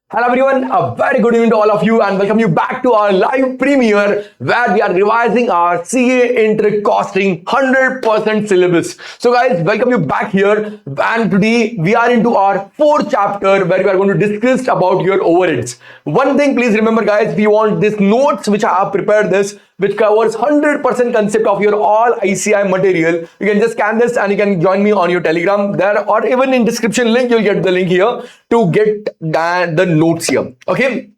Hello everyone, a very good evening to all of you and welcome you back to our live premiere where we are revising our CA Intro Costing 100% syllabus. So guys, welcome you back here and today we are into our fourth chapter where we are going to discuss about your overheads. One thing please remember guys, if you want this notes which I have prepared this which covers 100% concept of your all ICI material, you can just scan this and you can join me on your Telegram there or even in description link you'll get the link here to get the notes here. Okay,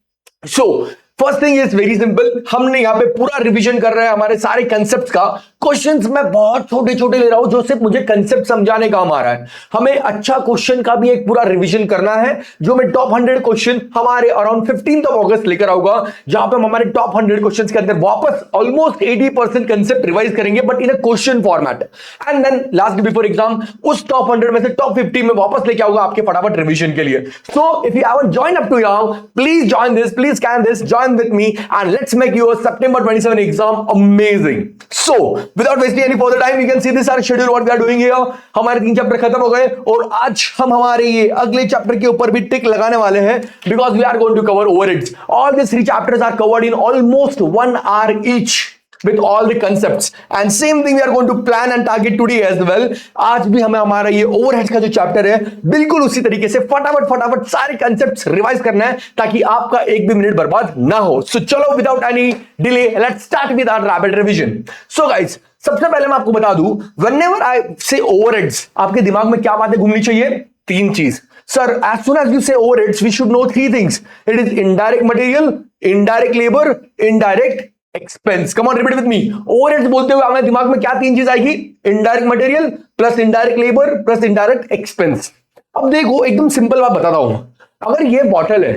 so first thing is very simple, हमने यहाँ पे पूरा revision कर रहे हैं हमारे सारे concept का. क्वेश्चंस मैं बहुत छोटे छोटे ले रहा हूं जो सिर्फ मुझे कंसेप्ट समझाने काम आ रहा है. हमें अच्छा क्वेश्चन का भी एक पूरा रिवीजन करना है जो मैं टॉप 100 क्वेश्चन हमारे अराउंड 15 अगस्त लेकर आऊंगा जहां पे हम हमारे टॉप 100 क्वेश्चन के अंदर वापस ऑलमोस्ट 80% कंसेप्ट रिवाइज करेंगे but in a question format. And then last before exam उस टॉप 100 में से टॉप 50 में वापस लेके आऊंगा आपके फटाफट रिवीजन के लिए. So if you haven't join up to now please join this, please scan this, join with me and let's make your September 27 exam amazing. So without wasting any further time, you can see this our schedule what we are doing here. हमारे 3 chapter खत्म हो गए और आज हम हमारे ये अगले चैप्टर के ऊपर भी टिक लगाने वाले हैं because we are going to cover overheads. All these 3 chapters are covered in almost 1 hour each with all the concepts and same thing we are going to plan and target today as well. आज भी हमें हमारा ये overheads का जो chapter है बिल्कुल उसी तरीके से फटाफट सारे कंसेप्ट्स रिवाइज करना है ताकि आपका एक भी मिनट बर्बाद ना हो. सो चलो without any delay let's start with our rapid revision. So guys सबसे पहले मैं आपको बता दूं व्हेनेवर आई से ओवरहेड्स आपके दिमाग में क्या बातें घूमनी चाहिए? 3 चीज. Sir, as soon as you say overheads, we should know 3 things. It is indirect material, indirect labor, indirect expense. Come on, repeat with me. Overheads बोलते हुए हमारे दिमाग में क्या 3 चीज आएगी? Indirect material plus indirect labor plus indirect expense. अब देखो एकदम सिंपल बात बताता हूं. अगर ये बॉटल है,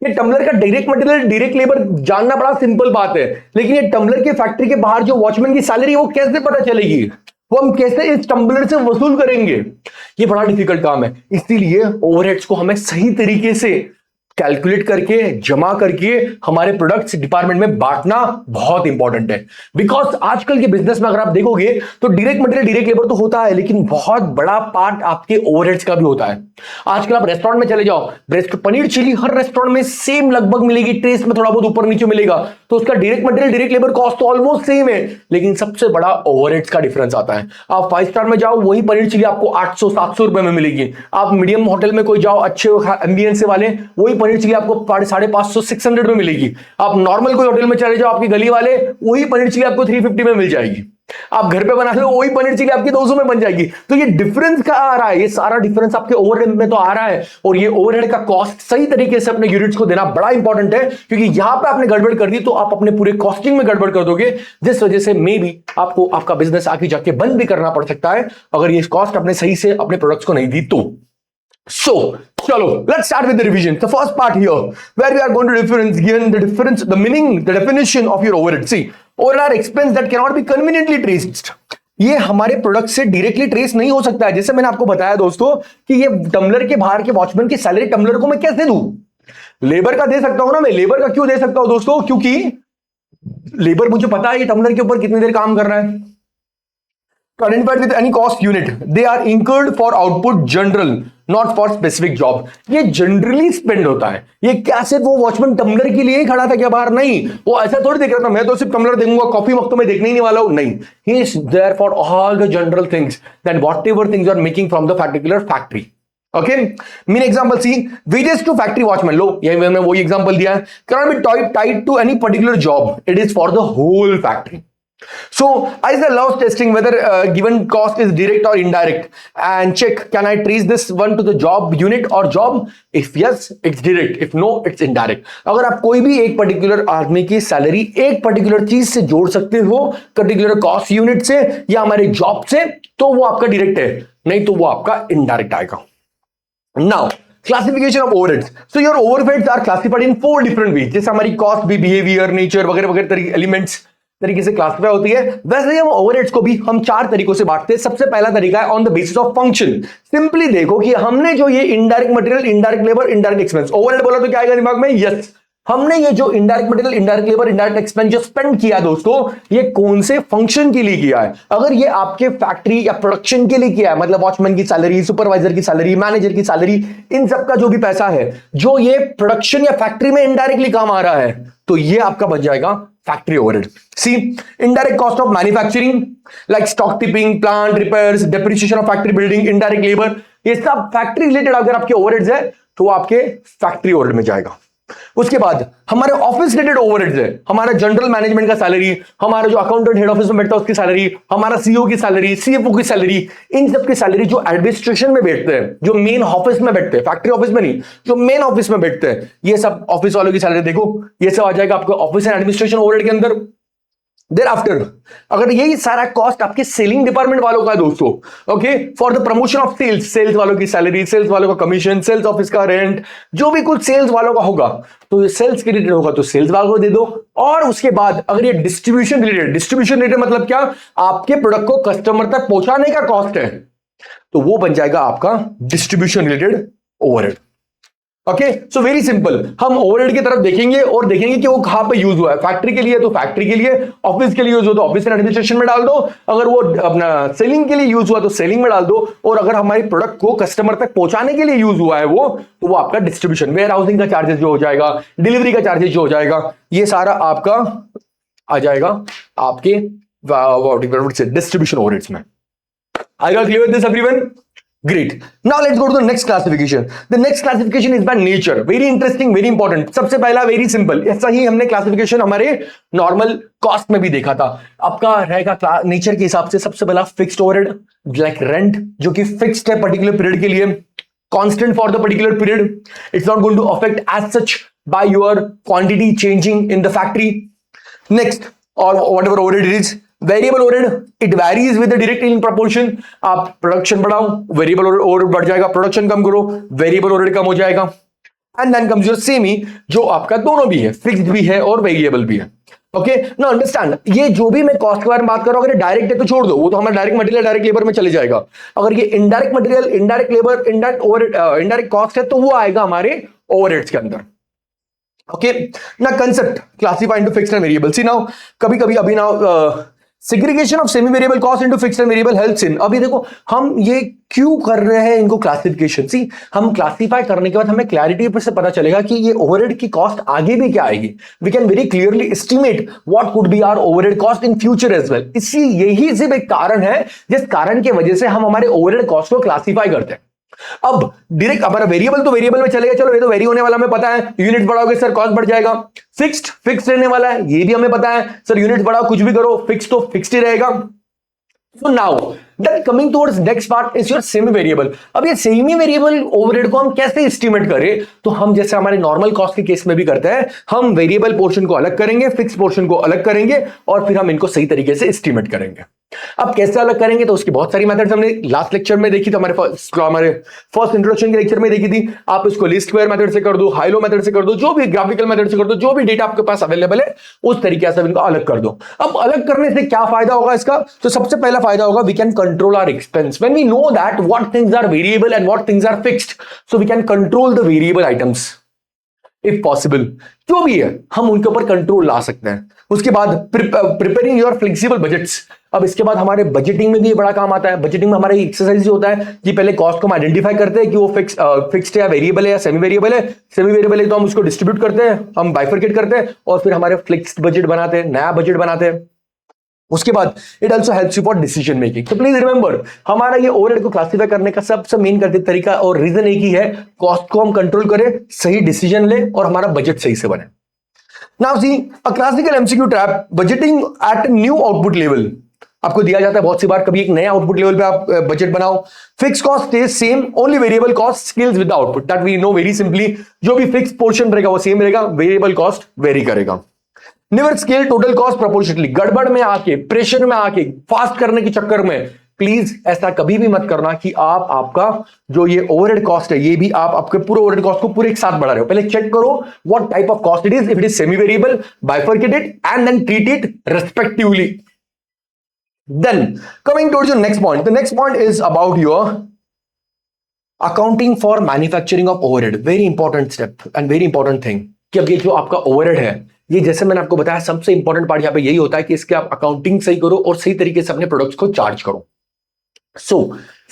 ये टम्बलर का डायरेक्ट मटेरियल डायरेक्ट लेबर जानना बड़ा सिंपल बात है, लेकिन ये टम्बलर के फैक्ट्री के बाहर जो वॉचमैन की सैलरी वो कैसे पता चलेगी? वो हम कैसे इस टम्बलर से वसूल करेंगे? ये बड़ा डिफिकल्ट काम है. इसीलिए ओवरहेड्स को हमें सही तरीके से कैलकुलेट करके जमा करके हमारे प्रोडक्ट्स डिपार्टमेंट में बांटना बहुत इंपॉर्टेंट है. बिकॉज आजकल के बिजनेस में अगर आप देखोगे तो डायरेक्ट मटेरियल डायरेक्ट लेबर तो होता है लेकिन बहुत बड़ा पार्ट आपके ओवरहेड्स का भी होता है. आजकल आप रेस्टोरेंट में चले जाओ, पनीर चिली हर रेस्टोरेंट में सेम लगभग मिलेगी, टेस्ट में थोड़ा बहुत ऊपर नीचे मिलेगा, तो उसका direct material direct labour cost तो ऑलमोस्ट सेम है लेकिन सबसे बड़ा ओवरहेड्स का डिफरेंस आता है. आप 5 स्टार में जाओ वही पनीर चिली आपको 800-700 रुपए में मिलेगी. आप मीडियम होटल में कोई जाओ अच्छे एम्बियंस वाले वही पनीर चिली आपको 550-600 में मिलेगी. आप नॉर्मल कोई होटल में चले जाओ आपकी गली वाले वही पनीर चिली आपको 350 में मिल जाएगी. आप घर पे बना लो वही पनीर चिली आपकी 200 में बन जाएगी. तो ये डिफरेंस कहां आ रहा है? ये सारा डिफरेंस आपके ओवरहेड में तो आ रहा है और ये ओवरहेड का कॉस्ट सही तरीके से अपने यूनिट्स को देना बड़ा इंपॉर्टेंट है क्योंकि यहां पे आपने गड़बड़ कर दी तो आप अपने पूरे कॉस्टिंग में गड़बड़ कर दोगे जिस वजह से मे बी आपको आपका बिजनेस आगे जाके बंद भी करना पड़ सकता है अगर ये कॉस्ट अपने सही से अपने प्रोडक्ट्स को नहीं दी तो. So, chalo, let's start with the revision. The first part here, where we are going to given the difference, the meaning, the definition of your overhead. See, overhead are expense that cannot be conveniently traced. ये हमारे product से directly trace नहीं हो सकता है. जैसे मैंने आपको बताया दोस्तों कि ये टम्बलर के बाहर के वॉचमैन की सैलरी टम्बलर को मैं कैसे दूं? लेबर का दे सकता हूं ना मैं. लेबर का क्यों दे सकता हूं दोस्तों? क्योंकि लेबर मुझे पता है ये टम्बलर के ऊपर कितनी देर काम कर रहा है. Identified with any cost unit, they are incurred for output general, not for specific job. ये जनरली स्पेंड होता है. ये क्या सिर्फ वो वॉचमैन टम्बलर के लिए ही खड़ा था क्या बाहर? नहीं, वो ऐसा थोड़ी देख रहा था मैं तो सिर्फ टम्बलर देखूंगा कॉफी मग तो मैं देखने ही नहीं वाला हूं. नहीं, he is there for all the general things that whatever things you are making from the particular factory. Okay, mean example see, wages to factory watchman. लो ये मैंने वही एग्जांपल दिया है. Cannot be tied to any particular job. It is for the whole factory. So ICI loves testing whether given cost is direct or indirect and check can I trace this one to the job unit or job. If yes it's direct, if no it's indirect. अगर आप कोई भी एक particular आदमी की salary एक particular चीज से जोड़ सकते हो पर्टिकुलर कॉस्ट यूनिट से या हमारे जॉब से तो वो आपका डायरेक्ट है, नहीं तो वो आपका इनडायरेक्ट आएगा. Now classification of overheads. So your overheads are classified in 4 different ways. जैसे हमारी कॉस्ट भी बिहेवियर नेचर वगैरह वगैरह एलिमेंट्स तरीके से क्लासिफाई होती है वैसे ही हम ओवरहेड्स को भी हम 4 तरीकों से बांटते हैं. सबसे पहला तरीका है on the basis of function. Simply देखो कि हमने जो ये indirect material, indirect labour, indirect expense, overhead बोला तो क्या आएगा दिमाग में? यस, हमने ये जो indirect material, indirect labour, indirect expense जो स्पेंड किया दोस्तों, ये कौन से फंक्शन के लिए किया है? अगर ये आपके फैक्ट्री या प्रोडक्शन के लिए किया है, मतलब वॉचमैन की सैलरी, सुपरवाइजर की सैलरी, मैनेजर की सैलरी, इन सब का जो भी पैसा है जो ये प्रोडक्शन या फैक्ट्री में इनडायरेक्टली काम आ रहा है, तो ये आपका बच जाएगा factory overhead. See, indirect cost of manufacturing like stock keeping, plant repairs, depreciation of factory building, indirect labour, ये सब फैक्ट्री रिलेटेड अगर आपके ओवरहेड्स है तो आपके फैक्ट्री ओवरहेड में जाएगा. उसके बाद हमारे ऑफिस रिलेटेड ओवरहेड्स है, हमारा जनरल मैनेजमेंट का सैलरी, हमारा जो अकाउंटेंट हेड ऑफिस में बैठता है उसकी सैलरी, हमारा सीईओ की सैलरी, सीएफओ की सैलरी, इन सब की सैलरी जो एडमिनिस्ट्रेशन में बैठते हैं, जो मेन ऑफिस में बैठते हैं, फैक्ट्री ऑफिस में नहीं, जो मेन ऑफिस में बैठते हैं, ये सब ऑफिस वालों की सैलरी देखो, ये सब आ जाएगा आपको ऑफिस एंड एडमिनिस्ट्रेशन ओवरहेड के अंदर. देर आफ्टर अगर यही सारा कॉस्ट आपके सेलिंग डिपार्टमेंट वालों का दोस्तों, okay, for the promotion of sales, sales वालों की सैलरी, सेल्स वालों का कमीशन, सेल्स ऑफिस का रेंट, जो भी कुछ सेल्स वालों का होगा, तो ये सेल्स के रिलेटेड होगा तो सेल्स वालों को दे दो. और उसके बाद अगर ये डिस्ट्रीब्यूशन रिलेटेड मतलब क्या, आपके प्रोडक्ट को कस्टमर तक पहुंचाने का कॉस्ट है, तो वो बन जाएगा आपका डिस्ट्रीब्यूशन रिलेटेड ओवरहेड. ओके, सो वेरी सिंपल. हम ओवरहेड की तरफ देखेंगे और देखेंगे कि वो कहां पे यूज हुआ है. फैक्ट्री के लिए तो फैक्ट्री के लिए, ऑफिस के लिए यूज हो तो ऑफिस एंड एडमिनिस्ट्रेशन में डाल दो, अगर वो अपना सेलिंग के लिए यूज हुआ तो सेलिंग में डाल दो, और अगर हमारी प्रोडक्ट को कस्टमर तक पहुंचाने के लिए यूज हुआ है वो, तो वो आपका डिस्ट्रीब्यूशन, वेयर हाउसिंग का चार्जेस जो हो जाएगा, डिलीवरी का चार्जेस जो हो जाएगा, ये सारा आपका आ जाएगा आपके डिस्ट्रीब्यूशन ओवरहेड्स में. Are you all clear with this, everyone? Great. Now let's go to the next classification. The next classification is by nature. Very interesting, very important. सबसे पहला very simple. ऐसा ही हमने classification हमारे normal cost में भी देखा था. आपका रहेगा नेचर के हिसाब से सबसे पहला fixed overhead, like rent, जो कि fixed है particular period के लिए, constant for the particular period. It's not going to affect as such by your quantity changing in the factory. Next, or whatever overhead it is. Variable overhead, it varies with the direct in proportion. आप production बढ़ाओ, variable overhead बढ़ जाएगा, production कम करो, variable overhead कम हो जाएगा. And then comes your semi, जो आपका दोनों भी है, फिक्स्ड भी है और वेरिएबल भी है. ओके, नाउ अंडरस्टैंड, ये जो भी मैं कॉस्ट के बारे में बात कर रहा हूं, अगर डायरेक्ट है तो छोड़ दो, वो तो हमारा डायरेक्ट मटेरियल डायरेक्ट लेबर में चले जाएगा. अगर ये indirect material, indirect labour, indirect overhead, indirect cost है, तो वो आएगा हमारे ओवरहेड्स के अंदर. ओके, ना concept classify into fixed and variable. See now, कभी-कभी अभी now segregation of semi variable cost into fixed and variable helps in. अभी देखो हम ये क्यों कर रहे हैं इनको क्लासिफिकेशन. सी, हम क्लासिफाई करने के बाद हमें क्लैरिटी पर से पता चलेगा कि ये ओवरहेड की कॉस्ट आगे भी क्या आएगी. We can very clearly estimate what could be our overhead cost in future as well. इसी यही सिर्फ एक कारण है जिस कारण की वजह से हम हमारे ओवरहेड कॉस्ट को क्लासिफाई करते हैं. अब डायरेक्ट हमारा वेरिएबल तो वेरिएबल में चलेगा, चलो ये तो वेरी होने वाला हमें पता है, यूनिट बढ़ाओगे सर कॉस्ट बढ़ जाएगा. फिक्स्ड रहने वाला है, ये भी हमें पता है, सर यूनिट बढ़ाओ कुछ भी करो, फिक्स तो फिक्स्ड ही रहेगा. So now that coming towards next part is your semi variable. अब ये सेमी वेरिएबल ओवरहेड को हम कैसे एस्टिमेट करें, तो हम जैसे हमारे नॉर्मल कॉस्ट के केस में भी करते हैं, हम वेरिएबल पोर्शन को अलग करेंगे, फिक्स पोर्शन को अलग करेंगे, और फिर हम इनको सही तरीके से एस्टिमेट करेंगे. अब कैसे अलग करेंगे, तो उसकी बहुत सारी मेथड्स हमने लास्ट लेक्चर में देखी, तो हमारे फर्स्ट इंट्रोडक्शन के लेक्चर में देखी थी. आप इसको लीस्ट स्क्वायर मेथड से कर दो, हाई लो मेथड से कर दो, जो भी ग्राफिकल मेथड से कर दो, जो भी डेटा आपके पास अवेलेबल है उस तरीके से इनको अलग कर दो. अब अलग करने से क्या फायदा होगा इसका, तो सबसे पहला फायदा होगा we can control our expense. When we know that what things are variable and what things are fixed, so we can control the variable items if possible. जो भी है हम उनके ऊपर कंट्रोल ला सकते हैं. उसके बाद प्रिपेयरिंग योर फ्लेक्सिबल बजट्स. अब इसके बाद हमारे बजटिंग में भी बड़ा काम आता है. बजटिंग में हमारा एक्सरसाइज होता है कि पहले कॉस्ट को हम आइडेंटिफाई करते हैं कि वो फिक्स्ड है या वेरिएबल है या सेमी वेरिएबल है. सेमी वेरिएबल है तो हम उसको डिस्ट्रीब्यूट करते हैं, हम बाइफरकेट करते हैं, और फिर हमारे फिक्स्ड बजट बनाते हैं, नया बजट बनाते हैं. उसके बाद it also helps you for decision making. तो प्लीज रिमेंबर, हमारा ये ओवरहेड को क्लासिफाई करने का सबसे मेन तरीका और रीजन एक ही है, कॉस्ट को हम कंट्रोल करें, सही डिसीजन ले और हमारा बजट सही से बने. Now see a classical MCQ trap, budgeting at new output level. आपको दिया जाता है बहुत सी बार, कभी एक नए आउटपुट लेवल पे आप बजट बनाओ. Fix cost stage same, only variable cost scales with the output. That we know very simply, जो भी फिक्स पोर्शन रहेगा वो सेम रहेगा, वेरिएबल कॉस्ट वेरी करेगा. Never scale total cost proportionally. गड़बड़ में आके, प्रेशर में आके, फास्ट करने के चक्कर में प्लीज ऐसा कभी भी मत करना कि आप आपका जो ये ओवरहेड कॉस्ट है, ये भी आप आपके पूरे ओवरहेड कॉस्ट को पूरे एक साथ बढ़ा रहे हो. पहले चेक करो what type of cost it is. If it is semi variable, bifurcate it and then treat it respectively. Then coming towards your next point, the next point is about your accounting for manufacturing of overhead. Very important step and very important thing. कि अब ये जो आपका overhead है, ये जैसे मैंने आपको बताया सबसे इंपॉर्टेंट पार्ट यहाँ पे यही होता है कि इसके आप अकाउंटिंग सही करो और सही तरीके से अपने प्रोडक्ट्स को चार्ज करो।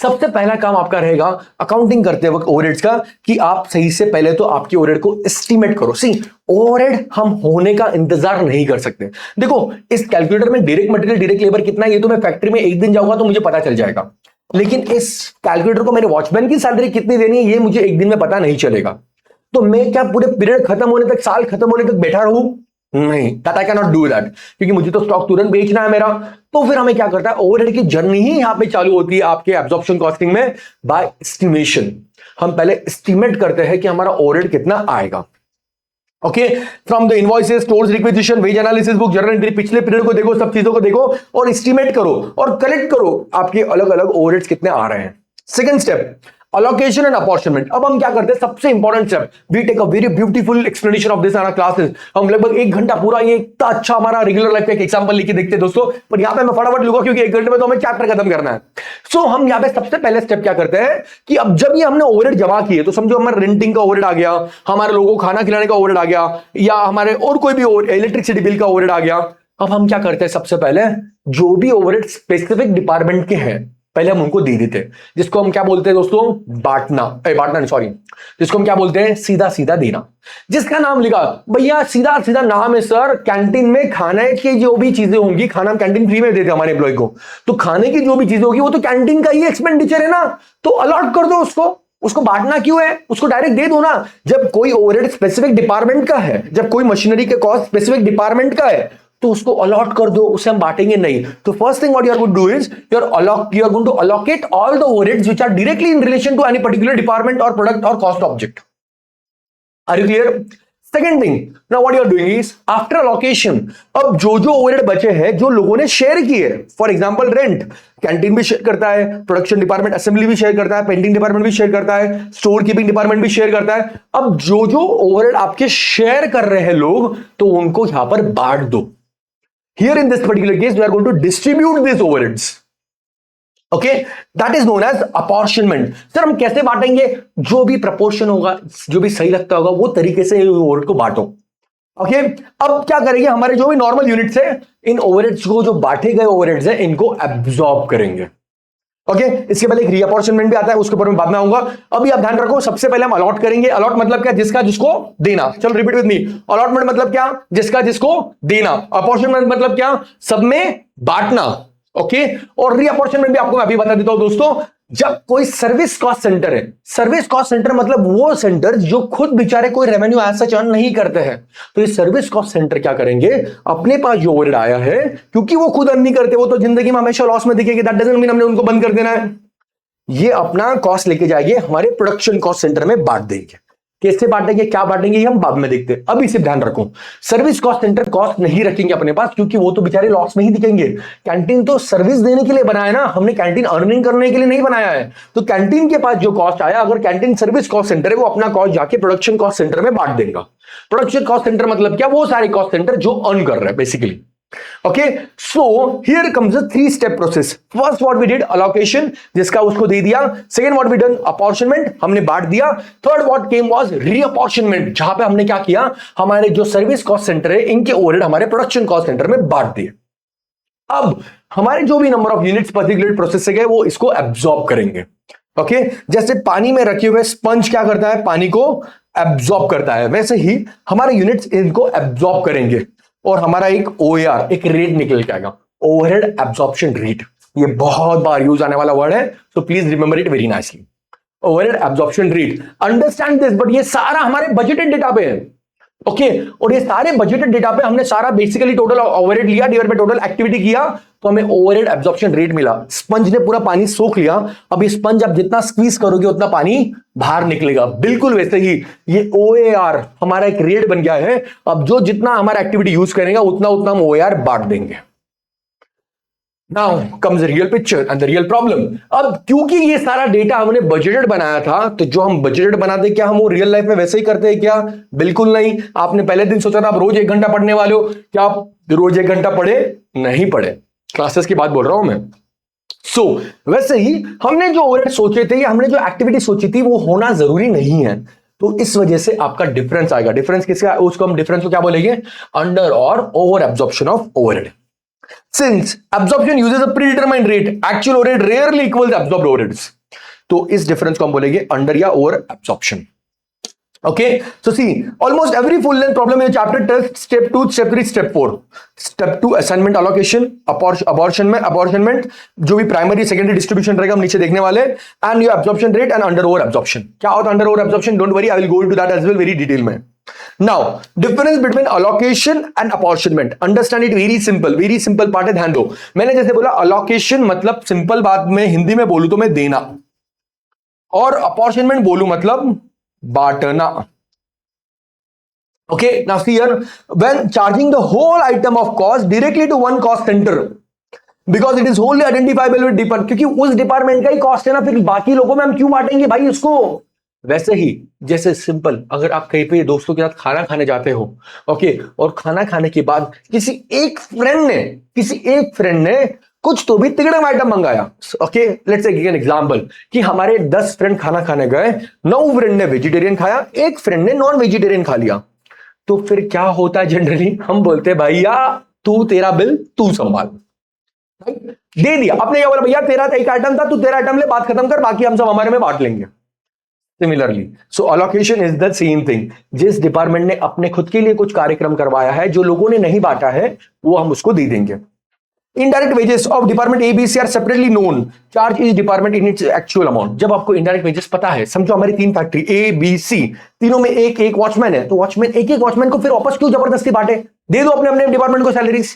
सबसे पहला काम आपका रहेगा अकाउंटिंग करते वक्त ओवरहेड्स का, कि आप सही से पहले तो आपके ओवरहेड को एस्टिमेट करो। ओवरहेड हम होने का इंतजार नहीं कर सकते। देखो, इस कैलकुलेटर में डायरेक्ट मटेरियल डायरेक्ट लेबर कितना है ये तो मैं फैक्ट्री में एक दिन जाऊंगा तो मुझे पता चल जाएगा, लेकिन इस कैलकुलेटर को मेरे वॉचमैन की सैलरी कितनी देनी है ये मुझे एक दिन में पता नहीं चलेगा। तो मैं क्या पूरे पीरियड खत्म होने तक, साल खत्म होने तक बैठा रहूं? नहीं, that I can not do that, क्योंकि मुझे तो स्टॉक तुरंत बेचना है मेरा। तो फिर हमें क्या करता है, ओवरहेड की जर्नी ही यहां पे चालू होती है आपके एब्जॉर्प्शन कॉस्टिंग में बाय एस्टिमेशन। हम पहले एस्टिमेट करते हैं कि हमारा ओवरहेड कितना आएगा। Okay, from the invoices, stores requisition, wage analysis book, journal entry, पिछले पीरियड को देखो, सब चीजों को देखो और एस्टिमेट करो और कलेक्ट करो आपके अलग अलग ओवरहेड्स कितने आ रहे हैं। Second step, allocation and apportionment. अब हम क्या करते हैं, सबसे important step, we take a very beautiful explanation of this in our classes. हम लगभग 1 घंटा पूरा ये इतना अच्छा हमारा रेगुलर लाइफ का एक एग्जांपल लेके देखते हैं दोस्तों, पर यहां पे मैं फटाफट लूंगा क्योंकि 1 घंटे में तो हमें चैप्टर खत्म करना है। हम यहां पे सबसे पहले स्टेप क्या करते हैं कि अब जब ये हमने ओवरहेड जमा किए तो समझो हमारे रेंटिंग का ओवरहेड आ गया, हमारे लोगों को खाना खिलाने का ओवरहेड आ गया, या हमारे और कोई भी इलेक्ट्रिसिटी बिल का ओवरहेड आ गया। अब हम क्या करते हैं, सबसे पहले जो भी ओवरहेड स्पेसिफिक डिपार्टमेंट के हैं पहले हम उनको दे देते हैं, जिसको हम क्या बोलते हैं दोस्तों, बांटना नहीं सॉरी, जिसको हम क्या बोलते हैं, सीधा सीधा देना। जिसका नाम लिखा भैया, सीधा सीधा नाम है सर, कैंटीन में खाने की जो भी चीजें होंगी, खाना हम कैंटीन फ्री में देते हैं हमारे एम्प्लॉय को, तो खाने की जो भी चीजें होगी वो तो कैंटीन का ही एक्सपेंडिचर है ना, तो अलॉट कर दो उसको बांटना क्यों है, उसको डायरेक्ट दे दो ना। जब कोई ओवरहेड स्पेसिफिक डिपार्टमेंट का है, जब कोई मशीनरी के कॉस्ट स्पेसिफिक डिपार्टमेंट का है, तो उसको अलॉट कर दो, उसे हम बांटेंगे नहीं। तो first thing what you are going to do is you are going to allocate all the overheads which are directly in relation to any particular department or product or cost object. Are you clear? Second thing, now what you are doing is after allocation, अब जो overhead बचे हैं जो लोगों ने share किए, for example rent, canteen भी share करता है, प्रोडक्शन डिपार्टमेंट असेंबली भी शेयर करता है, पेंटिंग डिपार्टमेंट भी शेयर करता है, स्टोर कीपिंग डिपार्टमेंट भी शेयर करता है। अब जो ओवरहेड आपके शेयर कर रहे हैं लोग, तो उनको यहां पर बांट दो। Here in this particular case, we are going to distribute these overheads. Okay, that is known as apportionment. Sir हम कैसे बांटेंगे, जो भी प्रपोर्शन होगा, जो भी सही लगता होगा वो तरीके से ओवरहेड को बांटो। ओके, अब क्या करेंगे, हमारे जो भी नॉर्मल यूनिट्स है, इन ओवरहेड्स को, जो बांटे गए ओवरहेड्स है, इनको एब्जॉर्ब करेंगे। ओके, इसके पहले एक रीअपॉर्शनमेंट भी आता है, उसके ऊपर मैं बाद में आऊंगा। अभी आप ध्यान रखो, सबसे पहले हम अलॉट करेंगे। अलॉट मतलब क्या, जिसका जिसको देना। चलो रिपीट विद मी, अलॉटमेंट मतलब क्या, जिसका जिसको देना। अपॉर्शनमेंट मतलब क्या, सब में बांटना। ओके, और रीअपॉर्शनमेंट भी आपको मैं अभी बता देता हूं दोस्तों। जब कोई सर्विस कॉस्ट सेंटर है, सर्विस कॉस्ट सेंटर मतलब वो सेंटर जो खुद बेचारे कोई रेवेन्यू एज सच अर्न नहीं करते हैं, तो ये सर्विस कॉस्ट सेंटर क्या करेंगे, अपने पास जो ओवरहेड आया है, क्योंकि वो खुद अर्न नहीं करते, वो तो जिंदगी में हमेशा लॉस में दिखेगी, दैट डजंट मीन हमने उनको बंद कर देना है। ये अपना कॉस्ट लेके जाएंगे, हमारे प्रोडक्शन कॉस्ट सेंटर में बांट देंगे। कैसे बांटेंगे, क्या बांटेंगे, ये हम बाद में देखते हैं। अभी सिर्फ ध्यान रखो, सर्विस कॉस्ट सेंटर कॉस्ट नहीं रखेंगे अपने पास, क्योंकि वो तो बेचारे लॉस में ही दिखेंगे। कैंटीन तो सर्विस देने के लिए बनाया है ना, हमने कैंटीन अर्निंग करने के लिए नहीं बनाया है। तो कैंटीन के पास जो कॉस्ट आया, अगर कैंटीन सर्विस कॉस्ट सेंटर है, वो अपना कॉस्ट जाके प्रोडक्शन कॉस्ट सेंटर में बांट देगा। प्रोडक्शन कॉस्ट सेंटर मतलब क्या, वो सारे कॉस्ट सेंटर जो अर्न कर रहे हैं basically. Okay, so here comes the 3-step process. First what we did, allocation, जिसका उसको दे दिया। Second what we done, apportionment, हमने बांट दिया। Third what came was reapportionment, जहां पे हमने क्या किया, हमारे जो सर्विस कॉस्ट सेंटर है, इनके ओवरहेड हमारे प्रोडक्शन कॉस्ट सेंटर में बांट दिए। अब हमारे जो भी number of units particular process से गए, वो इसको एब्जॉर्ब करेंगे। ओके, जैसे पानी में रखे हुए स्पंज क्या करता है, पानी को एब्जॉर्ब करता है, वैसे ही हमारे यूनिट्स इनको एब्जॉर्ब करेंगे और हमारा एक OAR, एक रेट निकल के आएगा, ओवरहेड एब्जॉर्प्शन रेट। ये बहुत बार यूज आने वाला वर्ड है, so please remember it very nicely. Overhead absorption rate, understand this, but ये सारा हमारे बजटेड डेटा पे है। ओके, और ये सारे बजटेड डेटा पे हमने सारा बेसिकली टोटल ओवरहेड लिया, डिवाइड बाय टोटल एक्टिविटी किया, तो हमें ओवरहेड एब्जॉर्प्शन रेट मिला। स्पंज ने पूरा पानी सोख लिया, अब ये स्पंज आप जितना स्क्वीज करोगे उतना पानी बाहर निकलेगा। बिल्कुल वैसे ही ये OAR हमारा एक रेट बन गया है। अब जो जितना हमारा एक्टिविटी यूज करेगा उतना उतना हम OAR बांट देंगे। Now comes the real picture and the real problem. अब क्योंकि ये सारा डेटा हमने बजटेड बनाया था, तो जो हम बजटेड बनाते, क्या हम वो रियल लाइफ में वैसे ही करते हैं क्या? बिल्कुल नहीं। आपने पहले दिन सोचा था आप रोज 1 घंटा पढ़ने वाले हो, क्या आप रोज 1 घंटा पढ़े? नहीं पढ़े। क्लासेस की बात बोल रहा हूं मैं। वैसे ही हमने जो ओवरहेड सोचे थे या हमने जो एक्टिविटी सोची थी, वो होना जरूरी नहीं है। तो इस वजह से आपका डिफरेंस आएगा। डिफरेंस किसका, उसको हम डिफरेंस को क्या बोलेंगे, अंडर और over absorption of overhead. Since absorption uses a predetermined rate, actual overhead rarely equals absorbed overheads, तो इस डिफरेंस को हम बोलेंगे अंडर या over absorption. Okay, so see, almost every full length problem in the chapter tests step 2, step 3, step 4. Step 2 assignment allocation, apportionment, जो भी primary secondary distribution रहेगा हम नीचे देखने वाले, and your absorption rate and under over absorption. क्या होता है under over absorption, don't worry, I will go into that as well very detail में। Now difference between allocation and apportionment, understand it very simple part है, ध्यान दो। मैंने जैसे बोला अलोकेशन मतलब सिंपल बात में हिंदी में बोलूं तो मैं देना, और अपॉर्शनमेंट बोलूं मतलब बांटना। Okay, now see here, when charging the whole item of cost directly to one cost center, because it is wholly identifiable with department, क्योंकि उस डिपार्टमेंट का ही कॉस्ट है ना, फिर बाकी लोगों में हम क्यों बांटेंगे भाई उसको। वैसे ही जैसे सिंपल, अगर आप कहीं पे दोस्तों के साथ खाना खाने जाते हो, ओके, और खाना खाने के बाद किसी एक फ्रेंड ने कुछ तो भी तिगड़म आइटम मंगाया, okay, let's take an example कि हमारे 10 फ्रेंड खाना खाने गए, 9 फ्रेंड ने वेजिटेरियन खाया, एक फ्रेंड ने नॉन वेजिटेरियन खा लिया, तो फिर क्या होता है जनरली, हम बोलते हैं भैया तू तेरा बिल तू संभाल, दे दिया, आपने क्या बोला, भैया तेरा एक आइटम था, तू तेरा आइटम ले, बात खत्म कर, बाकी हम सब हमारे में बांट लेंगे। Similarly so allocation is the same thing, जिस डिपार्टमेंट ने अपने खुद के लिए कुछ कार्यक्रम करवाया है जो लोगों ने नहीं बांटा है, वो हम उसको दे देंगे। Indirect wages of department A, B, C are separately known. Charge each department in its actual amount. जब आपको indirect wages पता है, समझो हमारी 3 फैक्ट्री A, B, C, तीनों में एक एक वॉचमैन है, तो वॉचमैन एक वॉचमैन को फिर वापस क्यों जबरदस्ती बांटे, दे दो अपने अपने डिपार्टमेंट को salaries.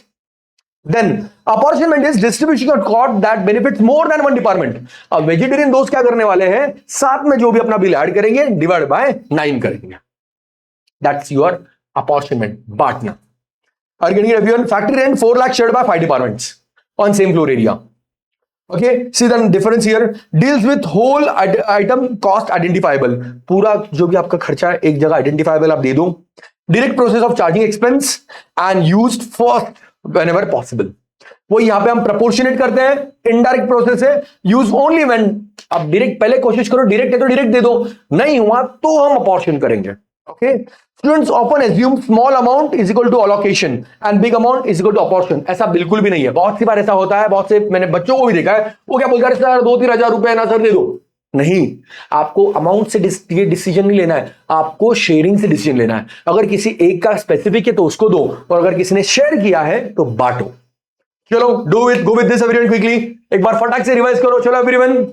Then apportionment is distribution of cost that benefits more than one department. अब वेजिटेरियन दोस्त क्या करने वाले हैं, साथ में जो भी अपना बिल ऐड करेंगे डिवाइड बाय 9 करेंगे। That's your apportionment, बांटना। Are you getting it, everyone? Factory rent 4 lakh shared by 5 departments on same floor area. Okay, see the difference here. Deals with whole item cost identifiable. पूरा जो भी आपका खर्चा है एक जगह identifiable आप दे दो. Direct process of charging expense and used first whenever possible. वो यहाँ पे हम proportionate करते हैं. Indirect process है, use only when आप direct पहले कोशिश करो, direct है तो direct दे दो, नहीं हुआ तो हम apportion करेंगे. Okay, students often assume small amount is equal to allocation and big amount is equal to apportion. ऐसा बिल्कुल भी नहीं है, बहुत सी बार ऐसा होता है, बहुत से मैंने बच्चों को भी देखा है, वो क्या बोलते हैं सर 2-3 हजार रुपए ना सर दे दो। नहीं, आपको अमाउंट से डिसीजन नहीं लेना है, आपको शेयरिंग से डिसीजन लेना है। अगर किसी एक का स्पेसिफिक है तो उसको दो, और अगर किसी ने शेयर किया है तो बांटो। चलो go with this everyone quickly, एक बार फटाक से रिवाइज करो। चलो everyone,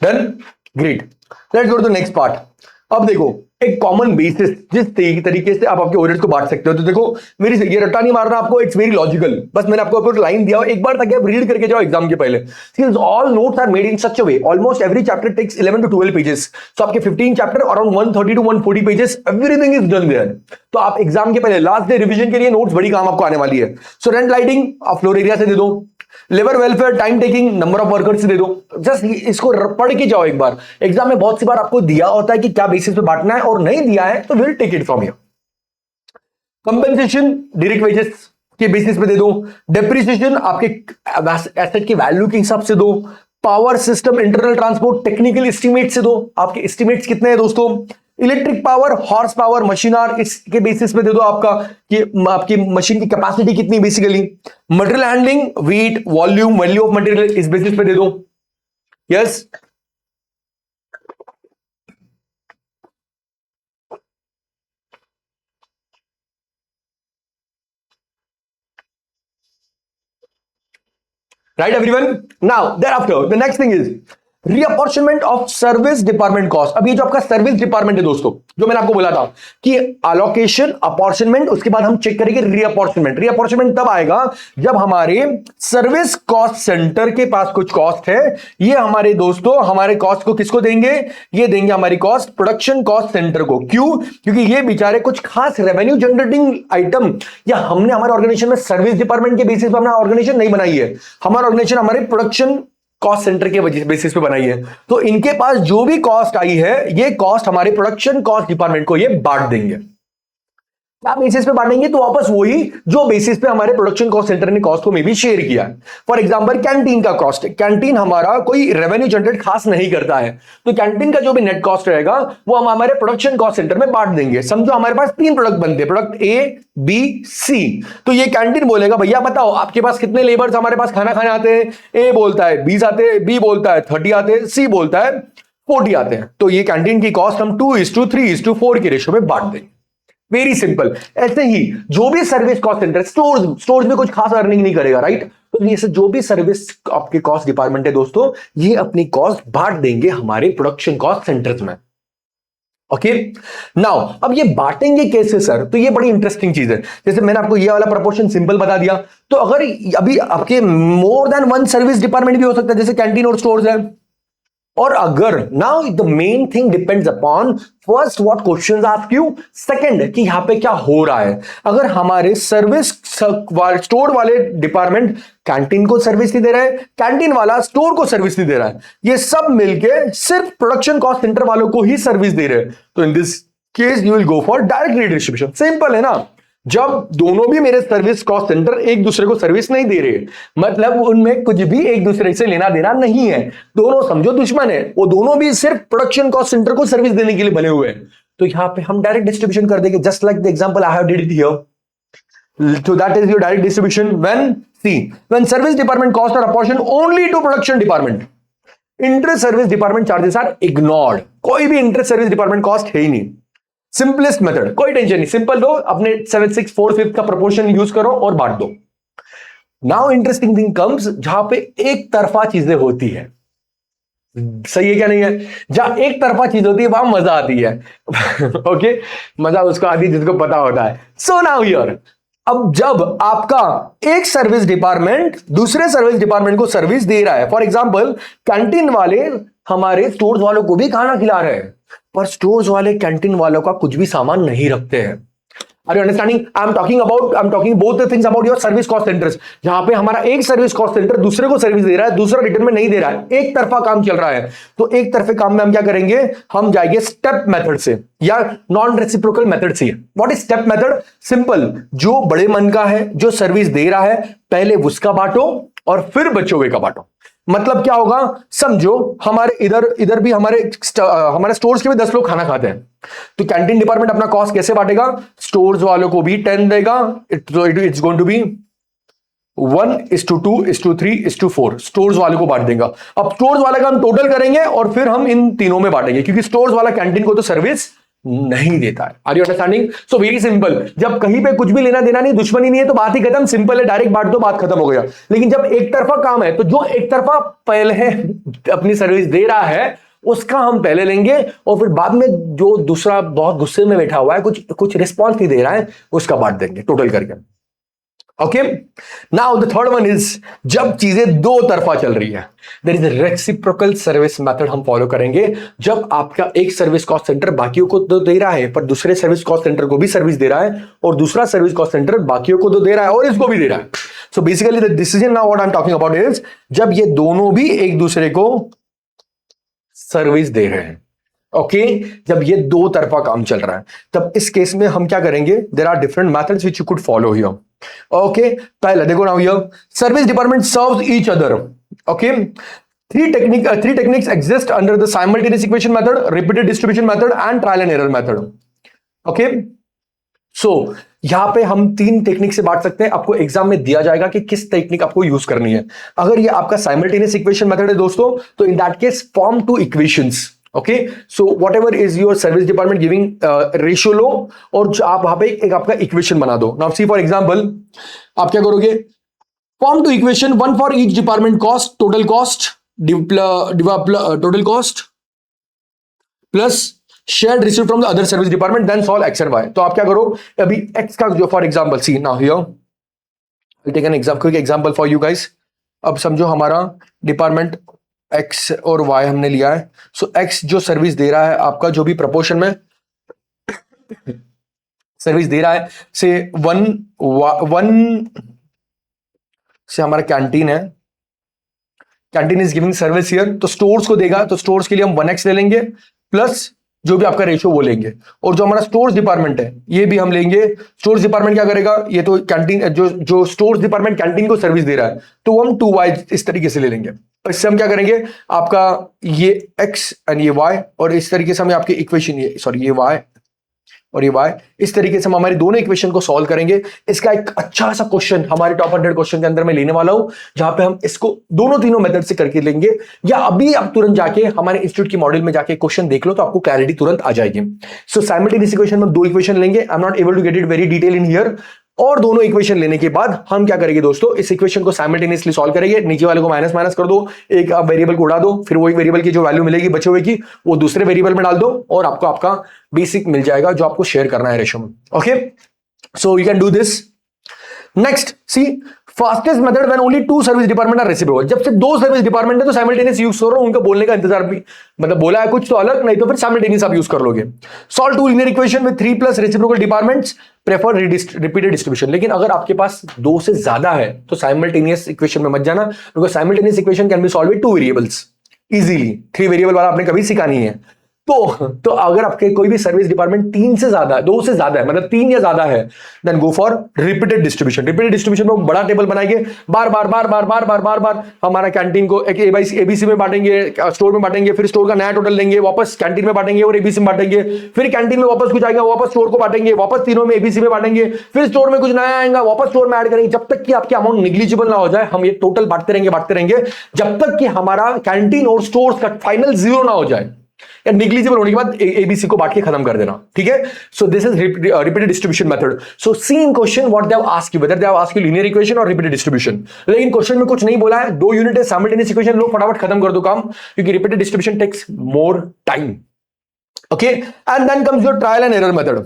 done, great, let's go to the next part. अब देखो एक कॉमन बेसिस जिस तरीके से आप आपके ओवरहेड्स को बांट सकते हो, तो देखो मेरी ये रट्टा नहीं मारना आपको, इट्स वेरी लॉजिकल, बस मैंने आपको ऊपर लाइन दिया हो, एक बार तक आप रीड करके जाओ एग्जाम के पहले। All notes are made in such a way, almost every chapter takes 11 to 12 pages, तो आपके 15 chapter around 130 to 140 pages, everything is done there. तो आप एग्जाम के पहले लास्ट डे रिवीजन के लिए नोट्स बड़ी काम आपको आने वाली है। सो रेंट लाइटिंग आप फ्लोर एरिया से दे दो, labour welfare time taking number of workers से दे दो, जस्ट इसको पढ़ के जाओ एक बार। एग्जाम में बहुत सी बार आपको दिया होता है कि क्या बेसिस पे बांटना है, और नहीं दिया है तो will take it from here. Compensation direct wages के बेसिस पे दे दो, डेप्रिसिएशन आपके एसेट की वैल्यू के हिसाब से दो, power system internal transport technical estimate से दो, आपके एस्टिमेट्स कितने हैं दोस्तों, electric power horse power machine our इसके बेसिस पे दे दो आपका कि आपकी मशीन की कैपेसिटी कितनी, basically material handling weight volume value of material इस बेसिस पे दे दो। Yes, Right, everyone? Now, thereafter, the next thing is reapportionment of service department cost. अब ये जो आपका सर्विस डिपार्टमेंट है दोस्तों, जो मैंने आपको बोला था कि अलोकेशन, अपॉर्चनमेंट, उसके बाद हम चेक करेंगे रीअपॉर्चनमेंट। रीअपॉर्चनमेंट तब आएगा जब हमारे सर्विस कॉस्ट सेंटर के पास कुछ कॉस्ट है, ये हमारे दोस्तों हमारे कॉस्ट को किसको देंगे? ये देंगे हमारी कॉस्ट प्रोडक्शन कॉस्ट सेंटर को। क्यों? क्योंकि ये बेचारे कुछ खास रेवेन्यू जनरेटिंग आइटम, या हमने हमारे ऑर्गेनाइजेशन में सर्विस डिपार्टमेंट के बेसिस पर अपना ऑर्गेनाइजेशन नहीं बनाई है, हमारा ऑर्गेनाइजेशन हमारे प्रोडक्शन कॉस्ट सेंटर के बेसिस पे बनाई है। तो इनके पास जो भी कॉस्ट आई है, ये कॉस्ट हमारे प्रोडक्शन कॉस्ट डिपार्टमेंट को ये बांट देंगे। क्या बेसिस पे बांटेंगे? तो वापस वही जो बेसिस पे हमारे प्रोडक्शन कॉस्ट सेंटर ने कॉस्ट को में भी शेयर किया है। फॉर एग्जांपल कैंटीन का कॉस्ट, कैंटीन हमारा कोई रेवेन्यू जनरेट खास नहीं करता है, तो कैंटीन का जो भी नेट कॉस्ट रहेगा वो हम हमारे प्रोडक्शन कॉस्ट सेंटर में बांट देंगे। समझो हमारे पास 3 प्रोडक्ट बनते हैं, प्रोडक्ट ए, बी, सी। तो ये कैंटीन बोलेगा भैया बताओ आपके पास कितने लेबर्स हमारे पास खाना खाने आते हैं? ए बोलता है 20 आते हैं, बी बोलता है 30 आते हैं, सी बोलता है 40 आते हैं। तो ये कैंटीन की कॉस्ट हम 2:3:4 के रेशियो में बांट देंगे। Very simple. ऐसे ही जो भी सर्विस कॉस्ट सेंटर, स्टोर्स में कुछ खास अर्निंग नहीं करेगा, राइट? तो ये जो भी सर्विस आपके कॉस्ट डिपार्टमेंट है दोस्तों, ये अपनी कॉस्ट बांट देंगे हमारे प्रोडक्शन कॉस्ट सेंटर्स में। ओके, नाउ अब ये बांटेंगे कैसे सर? तो ये बड़ी इंटरेस्टिंग चीज है। जैसे मैंने आपको ये वाला प्रोपोर्शन सिंपल बता दिया, तो अगर अभी आपके मोर देन 1 सर्विस डिपार्टमेंट भी हो सकता है, जैसे कैंटीन और स्टोर्स है। और अगर now the main thing depends upon first what questions ask you, second कि यहां पे क्या हो रहा है। अगर हमारे सर्विस स्टोर वाले डिपार्टमेंट कैंटीन को सर्विस नहीं दे रहे हैं, कैंटीन वाला स्टोर को सर्विस नहीं दे रहा है, ये सब मिलके सिर्फ प्रोडक्शन कॉस्ट सेंटर वालों को ही सर्विस दे रहे हैं, तो in this case you will go for direct redistribution. Simple है ना? जब दोनों भी मेरे सर्विस कॉस्ट सेंटर एक दूसरे को सर्विस नहीं दे रहे, मतलब उनमें कुछ भी एक दूसरे से लेना देना नहीं है, दोनों समझो दुश्मन है, वो दोनों भी सिर्फ प्रोडक्शन कॉस्ट सेंटर को सर्विस देने के लिए बने हुए हैं, तो यहां पे हम डायरेक्ट डिस्ट्रीब्यूशन कर देंगे, just like the example I have did it here. So that is your direct distribution when service department costs are apportioned only to production department, inter service department charges are ignored। कोई भी inter service department cost है ही नहीं। Simplest method, कोई tension नहीं, simple दो, अपने 7/6/4/5 का proportion use करो और बांट दो। नाउ इंटरेस्टिंग थिंग कम्स, जहां पे एक तरफा चीजें होती है। सही है क्या नहीं है? जहां एक तरफा चीज होती है वहां मजा आती है। ओके, मजा उसको आती है जिसको पता होता है। सो नाउ हियर, अब जब आपका एक सर्विस डिपार्टमेंट दूसरे सर्विस डिपार्टमेंट को सर्विस दे रहा है, फॉर एग्जांपल कैंटीन वाले हमारे स्टोर्स वालों को भी खाना खिला रहे हैं, पर स्टोर्स वाले कैंटीन वालों का कुछ भी सामान नहीं रखते हैं। Are you understanding? I'm talking both the things about your service cost centers। जहां पे हमारा एक सर्विस कॉस्ट सेंटर दूसरे को सर्विस दे रहा है, दूसरा रिटर्न में नहीं दे रहा है, एक तरफा काम चल रहा है। तो एक तरफे काम में हम क्या करेंगे? हम जाएंगे स्टेप मेथड से या नॉन रेसिप्रोकल मेथड से। What is step method? Simple, जो बड़े मन का है, जो सर्विस दे रहा है, पहले उसका बांटो और फिर बचे हुए का बांटो। मतलब क्या होगा? समझो हमारे इधर भी हमारे स्टोर्स के भी 10 लोग खाना खाते हैं, तो कैंटीन डिपार्टमेंट अपना कॉस्ट कैसे बांटेगा? स्टोर्स वालों को भी 10 देगा, it's going to be 1:2:3:4 stores वाले को बांट देगा। अब स्टोर्स वाले का हम टोटल करेंगे और फिर हम इन तीनों में बांटेंगे, क्योंकि स्टोर्स वाला कैंटीन को तो सर्विस नहीं देता है। Are you understanding? So very simple, जब कहीं पे कुछ भी लेना देना नहीं, दुश्मनी नहीं है, तो बात ही खत्म, सिंपल है, डायरेक्ट बांट दो, बात खत्म हो गया। लेकिन जब एक तरफा काम है, तो जो एक तरफा पहले अपनी सर्विस दे रहा है उसका हम पहले लेंगे, और फिर बाद में जो दूसरा बहुत गुस्से में बैठा हुआ है, कुछ रिस्पॉन्स नहीं दे रहा है, उसका बांट देंगे टोटल करके। Okay, now the third one is, जब चीजें दो तरफा चल रही है, there is a reciprocal service method हम फॉलो करेंगे। जब आपका एक सर्विस कॉस्ट सेंटर बाकियों को तो दे रहा है, पर दूसरे सर्विस कॉस्ट सेंटर को भी सर्विस दे रहा है, और दूसरा सर्विस कॉस्ट सेंटर बाकियों को तो दे रहा है और इसको भी दे रहा है। So basically the decision now what I am talking about is, जब ये दोनों भी एक दूसरे को सर्विस दे रहे हैं, ओके, जब ये दो तरफा काम चल रहा है, तब इस केस में हम क्या करेंगे? There are different methods which you could follow here. Okay, पहले देखो now here, service department serves each other. Okay, three techniques exist under the simultaneous equation method, repeated distribution method and trial and error method। Okay, so यहां पे हम 3 technique से बांट सकते हैं। आपको एग्जाम में दिया जाएगा कि किस टेक्निक आपको यूज करनी है। अगर ये आपका साइमल्टेनियस इक्वेशन मेथड है दोस्तों, तो in that case form 2 equations. Okay, so whatever is your service department giving ratio लो, और आप वहां पे एक आपका इक्वेशन बना दो। नाउ सी फॉर एग्जांपल, आप क्या करोगे? Form two equation, one for each department cost, total cost total cost plus shared receive from the other service department, then solve x and y. तो आप क्या करो, अभी एक्स का जो for example see now here take an quick example for you guys. अब समझो हमारा डिपार्टमेंट एक्स और वाई हमने लिया है। सो एक्स जो सर्विस दे रहा है आपका, जो भी प्रपोर्शन में सर्विस दे रहा है, से वन से हमारा कैंटीन है, canteen is giving service here, तो स्टोर्स को देगा, तो स्टोर्स के लिए हम 1x ले लेंगे प्लस जो भी आपका रेशियो वो लेंगे। और जो हमारा स्टोर्स डिपार्टमेंट है ये भी हम लेंगे। स्टोर्स डिपार्टमेंट क्या करेगा, ये तो कैंटीन जो स्टोर्स डिपार्टमेंट कैंटीन को सर्विस दे रहा है, तो हम 2y इस तरीके से ले लेंगे। तो इससे हम क्या करेंगे, आपका ये x एंड ये y, और इस तरीके से हमें आपकी इक्वेशन ये y और ये y, इस तरीके से हम हमारी दोनों इक्वेशन को सॉल्व करेंगे। इसका एक अच्छा सा क्वेश्चन हमारे टॉप 100 क्वेश्चन के अंदर मैं लेने वाला हूं, जहां पे हम इसको दोनों तीनों मेथड से करके लेंगे, या अभी आप तुरंत जाके हमारे इंस्टीट्यूट की मॉड्यूल में जाके क्वेश्चन देख लो तो आपको क्लैरिटी तुरंत आ जाएगी। सो साइमल्टेनियस इक्वेशन में 2 इक्वेशन लेंगे। I am not able to get it very detail in here. और दोनों इक्वेशन लेने के बाद हम क्या करेंगे दोस्तों, इस इक्वेशन को साइमल्टेनियसली सॉल्व करेंगे। नीचे वाले को माइनस माइनस कर दो, एक वेरिएबल को उड़ा दो, फिर वो एक वेरिएबल की जो वैल्यू मिलेगी बचे हुए की वो दूसरे वेरिएबल में डाल दो, और आपको आपका बेसिक मिल जाएगा जो आपको शेयर करना है रेशो में। Okay, so you can do this. Next see fastest method when only 2 service department are reciprocal. जब से 2 सर्विस डिपार्टमेंट है तो साइमल्टेनियस यूज करो, उनका बोलने का इंतजार भी, मतलब बोला है कुछ तो अलग, नहीं तो फिर साइमल्टेनियस आप यूज कर लोगे। Solve 2 linear equation with 3 plus reciprocal departments, prefer repeated distribution. लेकिन अगर आपके पास 2 से ज्यादा है तो साइमल्टेनियस इक्वेशन में मत जाना, because simultaneous equation can be solve with 2 variables easily. 3 variable वाला आपने कभी सीखा नहीं है। तो अगर आपके कोई भी सर्विस डिपार्टमेंट 3 से ज्यादा है, 2 से ज्यादा है, मतलब 3 या ज्यादा है, then go for repeated distribution. Repeated distribution में बड़ा टेबल बनाएंगे, बार बार बार बार बार बार बार बार हमारा कैंटीन को एक एबीसी में बांटेंगे, स्टोर में बांटेंगे, फिर स्टोर का नया टोटल लेंगे, वापस कैंटीन में बांटेंगे और एबीसी में बांटेंगे, फिर कैंटीन में वापस कुछ आएगा, वापस स्टोर को बांटेंगे, वापस तीनों में एबीसी में बांटेंगे, फिर स्टोर में कुछ नया आएगा, वापस स्टोर में ऐड करेंगे, जब तक कि आपकी अमाउंट निग्लिजिबल ना हो जाए। हम ये टोटल बांटते रहेंगे जब तक कि हमारा कैंटीन और स्टोर्स का फाइनल 0 ना हो जाए, या निग्लिजिबल होने के बाद एबीसी को बांट के खत्म कर देना। ठीक है, so this is repeated distribution method. So see in question what they have asked you, whether they have asked you linear equation और रिपीटेड डिस्ट्रीब्यूशन। लेकिन क्वेश्चन में कुछ नहीं बोला है, 2 यूनिट है, साइमल्टेनियस इक्वेशन लो, फटाफट खत्म कर दो काम, क्योंकि repeated distribution takes more time. Okay, and then comes your trial and error method,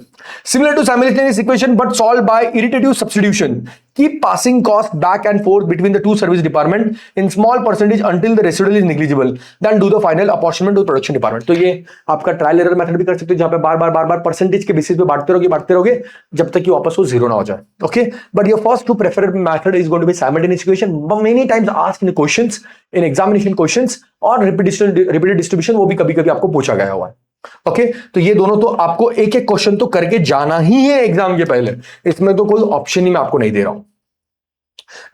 similar to simultaneous equation but solved by iterative substitution. Keep passing cost back and forth between the 2 service department in small percentage until the residual is negligible, then do the final apportionment to the production department. तो ये आपका trial error method भी कर सकते हो, जहां पे बार बार percentage के बेसिस पे बांटते रहोगे जब तक कि वापस वो 0 ना हो जाए। Okay, but your first 2 preferred method is going to be simultaneous equation, many times asked in questions, in examination questions, और repeated distribution, वो भी कभी कभी आपको पूछा गया हुआ है। ओके, तो ये दोनों तो आपको एक एक क्वेश्चन तो करके जाना ही है एग्जाम के पहले, इसमें तो कोई ऑप्शन ही मैं आपको नहीं दे रहा हूं।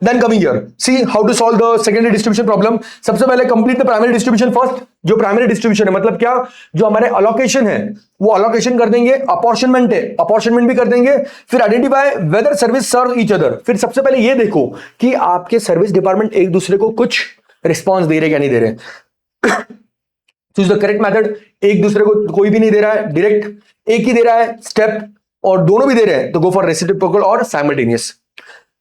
Then coming here, see how to solve the secondary distribution problem. सबसे पहले complete the primary distribution first. जो primary distribution है मतलब क्या, जो हमारे allocation है वो allocation कर देंगे, apportionment है apportionment भी कर देंगे, फिर identify whether service serve each other। फिर सबसे पहले ये देखो कि आपके सर्विस डिपार्टमेंट एक दूसरे को कुछ रिस्पॉन्स दे रहे क्या नहीं दे रहे। Choose the correct method. एक दूसरे को कोई भी नहीं दे रहा है, डायरेक्ट एक ही दे रहा है स्टेप, और दोनों भी दे रहे हैं तो गो फॉर रेसिप्रोकल और simultaneous.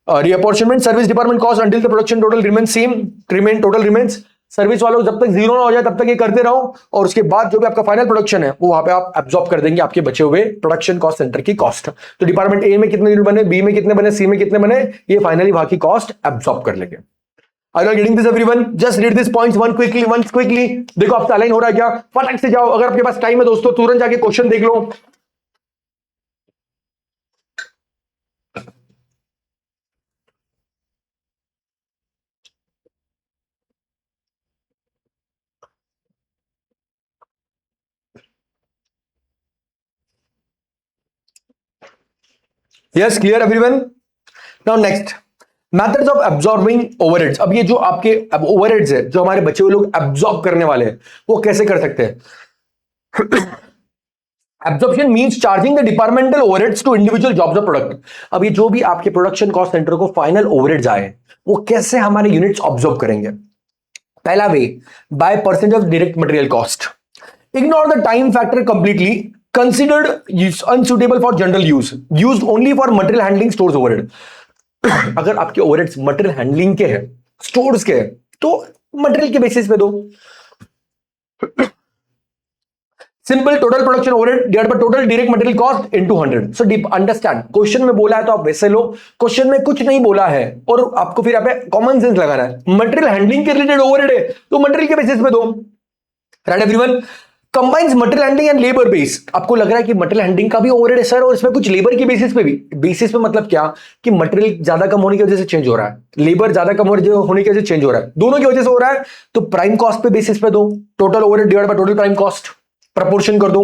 Reapportionment service department cost until the production total remain same, total remains. Service वालों जब तक 0 ना हो जाए तब तक ये करते रहो, और उसके बाद जो भी आपका फाइनल प्रोडक्शन है वो वहां पे आप एब्जॉर्ब कर देंगे आपके बचे हुए प्रोडक्शन कॉस्ट सेंटर की कॉस्ट। तो डिपार्टमेंट ए में कितने यूनिट बने, बी में कितने बने, सी में कितने बने, ये फाइनली वहां की कॉस्ट एब्जॉर्ब कर लेंगे। Are you getting this everyone? Just read these points once quickly. देखो आपसे अलाइन हो रहा है क्या, फटाक से जाओ। अगर आपके पास टाइम है दोस्तों तुरंत जाके क्वेश्चन देख लो। Yes, clear everyone? Now next, methods of absorbing overheads. अब ये जो आपके ओवरहेड्स है जो हमारे बच्चे लोग एब्जॉर्ब करने वाले हैं वो कैसे कर सकते हैं। Absorption means charging the departmental overheads to individual jobs of product. अब ये जो भी आपके प्रोडक्शन कॉस्ट सेंटर को फाइनल ओवरहेड्स आए वो कैसे हमारे यूनिट्स ऑब्जॉर्ब करेंगे। पहला way, by percentage of direct material cost. Ignore the time factor completely, considered unsuitable for general use, used only for material handling stores overhead. अगर आपके overheads material handling के हैं, स्टोर्स के हैं, तो मटेरियल के बेसिस पे दो। Simple, total production overhead divide by total direct material cost into 100। So deep understand, question में बोला है तो आप वैसे लो, क्वेश्चन में कुछ नहीं बोला है और आपको फिर यहाँ पे कॉमन सेंस लगाना है। मटेरियल हैंडलिंग के रिलेटेड ओवरहेड है तो मटेरियल के बेसिस पे दो। Right everyone, combines material handling and labour base. आपको लग रहा है कि मटेरियल हैंडलिंग का भी ओवरहेड है सर और इसमें कुछ लेबर की बेसिस पे भी। बेसिस पे मतलब क्या कि मटेरियल ज्यादा कम होने की वजह से चेंज हो रहा है, लेबर ज्यादा कम होने की वजह से चेंज हो रहा है, दोनों की वजह से हो रहा है। तो प्राइम कॉस्ट पे बेसिस पे दो, total overhead divide by total prime cost, proportion कर दो।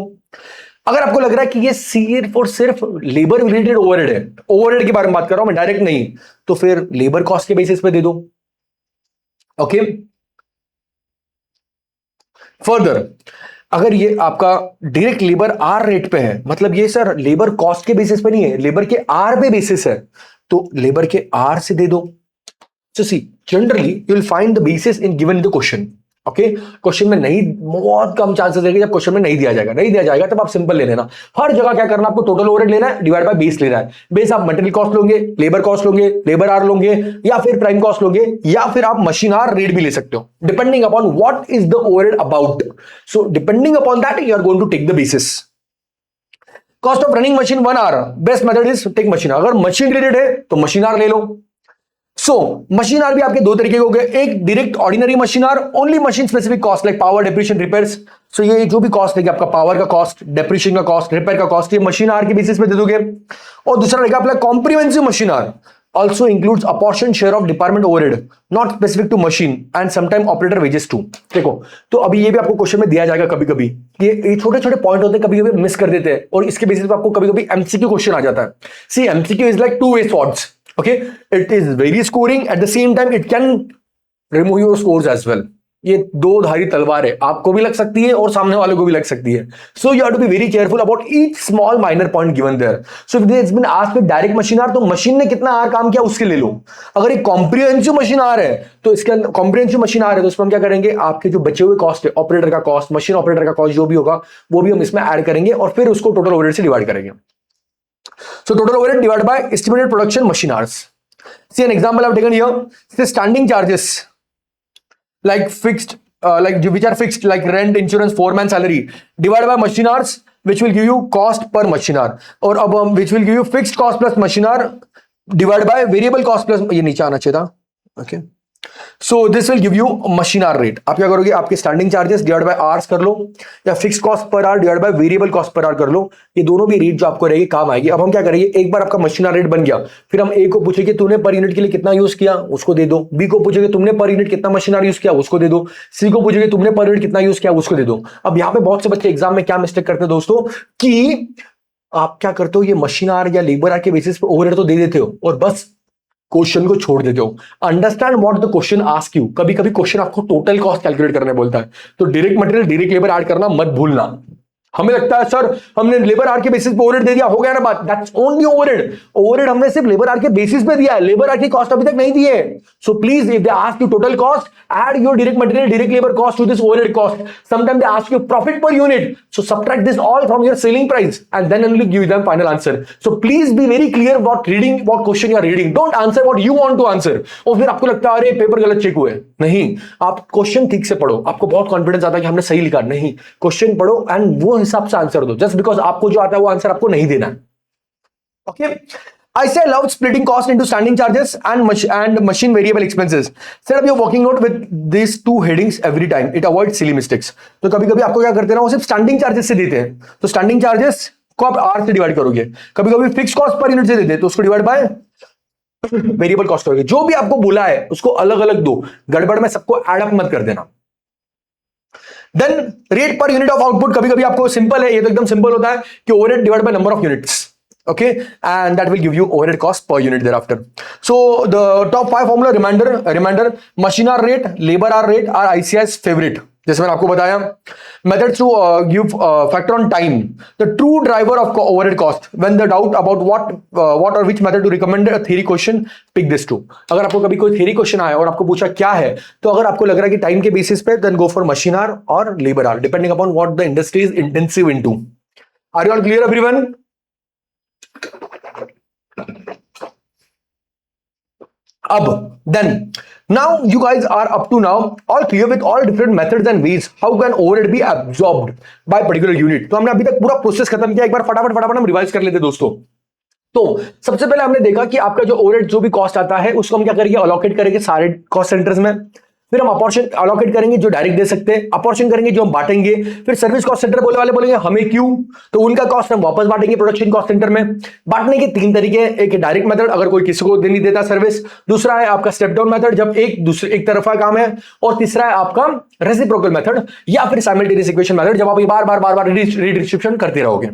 अगर आपको लग रहा है कि ये सिर्फ और सिर्फ लेबर रिलेटेड ओवरहेड है, ओवरहेड के बारे में बात कर रहा हूं मैं, डायरेक्ट नहीं, तो फिर लेबर कॉस्ट के बेसिस पे दे दो। ओके, फर्दर अगर ये आपका डायरेक्ट लेबर आर रेट पे है, मतलब ये सर लेबर कॉस्ट के बेसिस पे नहीं है, लेबर के आर पे बेसिस है, तो लेबर के आर से दे दो। So see, generally you will find the basis in given the question. Okay, question में नहीं, बहुत कम चांसेस है कि जब क्वेश्चन में नहीं दिया जाएगा तब आप सिंपल ले लेना। हर जगह क्या करना, आपको टोटल ओवरहेड लेना है डिवाइड बाय बेस लेना है। बेस आप मटेरियल कॉस्ट लोगे, लेबर कॉस्ट लोगे, लेबर आर लोगे, या फिर प्राइम कॉस्ट लोगे, या फिर आप मशीन आर रेट भी ले सकते हो, depending upon what is the overhead about. So depending upon that you are going to take the basis. Cost of running machine 1 hour, best method is take machine. अगर machine related है तो machine are ले लो। So machine are भी आपके दो तरीके के हो गए, एक direct ordinary machine R, only machine specific cost like power, depreciation, repairs. So ये जो भी कॉस्ट है आपका पावर का कॉस्ट, डेप्रिसिएशन का कॉस्ट, रिपेयर का कॉस्ट, ये मशीन आर के बेसिस पे दे दोगे। और दूसरा रहेगा आपका comprehensive machine R, also includes a portion share of department overhead not specific to machine and sometime operator wages too। देखो, तो अभी ये भी आपको क्वेश्चन में दिया जाएगा कभी कभी, ये छोटे छोटे पॉइंट होते हैं, कभी कभी मिस कर देते हैं और इसके बेसिस पे आपको कभी कभी एमसीक्यू क्वेश्चन आ जाता है। See, MCQ is like two way swords. Okay, it is very scoring, at the same time it can remove your scores as well। ये दो धारी तलवार है, आपको भी लग सकती है और सामने वाले को भी लग सकती है। So you have to be very careful about each small minor point given there. So if it's been asked with direct machine hour, तो मशीन ने कितना आर काम किया उसके ले लो। अगर एक कॉम्प्रिहेंसिव मशीन आर है तो इसके अंदर कॉम्प्रिहेंसिव मशीन आर है तो इसमें हम क्या करेंगे, आपके जो बचे हुए कॉस्ट है, ऑपरेटर का कॉस्ट, मशीन ऑपरेटर का कॉस्ट जो भी होगा वो भी हम इसमें ऐड करेंगे और फिर उसको टोटल ओवरहेड से डिवाइड करेंगे। So total overhead divide bye estimated production machine hours. See an example I've taken here. Say standing charges like fixed, which are fixed like rent, insurance, foreman salary divided by machine hours, which will give you cost per machine hour, or which will give you fixed cost plus machine hour divided by variable cost plus, ये नीचे आना चाहिए था। Okay, so this will give you machine hour rate. आप क्या करोगे, आपके standing charges divide by hours कर लो, या fix cost per hour divide by variable cost per hour कर लो। ये दोनों भी रेट जो आपको रहेगी काम आएगी। अब हम क्या करेंगे, एक बार आपका मशीन आर रेट बन गया, फिर हम ए को पूछेंगे तूने पर यूनिट के लिए कितना यूज किया, उसको दे दो। बी को पूछेंगे तुमने पर यूनिट कितना मशीन आर यूज किया, उसको दे दो। सी को पूछेंगे तुमने पर यूनिट कितना यूज किया, उसको दे दो। अब यहाँ पे बहुत से बच्चे एग्जाम में क्या मिस्टेक करते हैं दोस्तों, कि आप क्या करते हो, ये मशीन आर या लेबर आर के बेसिस पे ओवरहेड तो दे देते हो और बस क्वेश्चन को छोड़ देते हो। Understand what the question ask you. कभी कभी क्वेश्चन आपको टोटल कॉस्ट कैलकुलेट करने बोलता है, तो direct material direct labour add करना मत भूलना। हमें लगता है सर हमने लेबर आर के बेसिस पे ओवरहेड दे दिया, हो गया ना बात, दैट्स ओनली ओवरहेड। ओवरहेड हमने सिर्फ लेबर आर के बेसिस पे दिया है, लेबर आर की कॉस्ट अभी तक नहीं दी है। So please if they ask you total cost, add your direct material direct labour cost to this overhead cost. Sometime they ask you profit per unit, so subtract this all from your selling price and then only give them final answer. So please be very clear what reading, what question you are reading. Don't answer what you want to answer और फिर आपको लगता है अरे paper गलत check हुए। नहीं, आप क्वेश्चन ठीक से पढ़ो, आपको बहुत कॉन्फिडेंस आता है कि हमने सही लिखा। नहीं, क्वेश्चन पढ़ो एंड वो हिसाब से आंसर दो, जस्ट बिकॉज आपको जो आता है वो आंसर आपको नहीं देना। Okay, I say I love splitting cost into standing charges and machine variable expenses. Set up your working note with these two headings every time. It avoids silly mistakes. तो कभी कभी आपको क्या करते हैं ना, वो सिर्फ स्टैंडिंग चार्जेस से देते हैं, तो स्टैंडिंग चार्जेस को आप आर से डिवाइड करोगे। कभी कभी फिक्स कॉस्ट पर यूनिट से देते हैं तो उसको डिवाइड बाय वेरिएबल कॉस्ट करोगे। जो भी आपको बोला है उसको अलग अलग दो, गड़बड़ में सबको एड अप मत कर देना। Then rate per unit of output, कभी कभी आपको सिंपल है, ये तो एकदम सिंपल होता है कि overhead divide by number of units. Okay, and that will give you overhead cost per unit thereafter. So the top 5 formula reminder machine hour rate, labor hour rate are ICI's favorite, जैसे मैंने आपको बताया। Methods to give factor on time, the true driver of overhead cost. When the doubt about what or which method to recommend a theory question, pick this two. अगर आपको कभी कोई theory question आया और आपको पूछा क्या है, तो अगर आपको लग रहा है कि टाइम के बेसिस पे, then go for machine hour और labor hour, depending upon what the industry is intensive into. Are you all clear, everyone? अब then now you guys are up to now all clear with all different methods and ways how can overhead be absorbed by particular unit। तो हमने अभी तक पूरा process खत्म किया, एक बार फटाफट फटाफट हम रिवाइज कर लेते दोस्तों। तो सबसे पहले हमने देखा कि आपका जो ओवरहेड जो भी कॉस्ट आता है उसको हम क्या करेंगे, अलोकेट करेंगे सारे कॉस्ट सेंटर्स में। फिर हम अपॉर्चन अलोकेट करेंगे जो डायरेक्ट दे सकते हैं, अपॉर्चन करेंगे जो हम बांटेंगे। फिर सर्विस कॉस्ट सेंटर बोले वाले बोलेंगे हमें क्यों, तो उनका कॉस्ट हम वापस बांटेंगे प्रोडक्शन कॉस्ट सेंटर में। बांटने के तीन तरीके, एक डायरेक्ट मेथड अगर कोई किसी को नहीं देता सर्विस, दूसरा है आपका स्टेप डाउन मेथड जब एक तरफा काम है, और तीसरा है आपका रेसिप्रोकल मेथड या फिर साइमल्टेनियस इक्वेशन मेथड जब आप बार बार रीडिस्ट्रीब्यूशन करते रहोगे।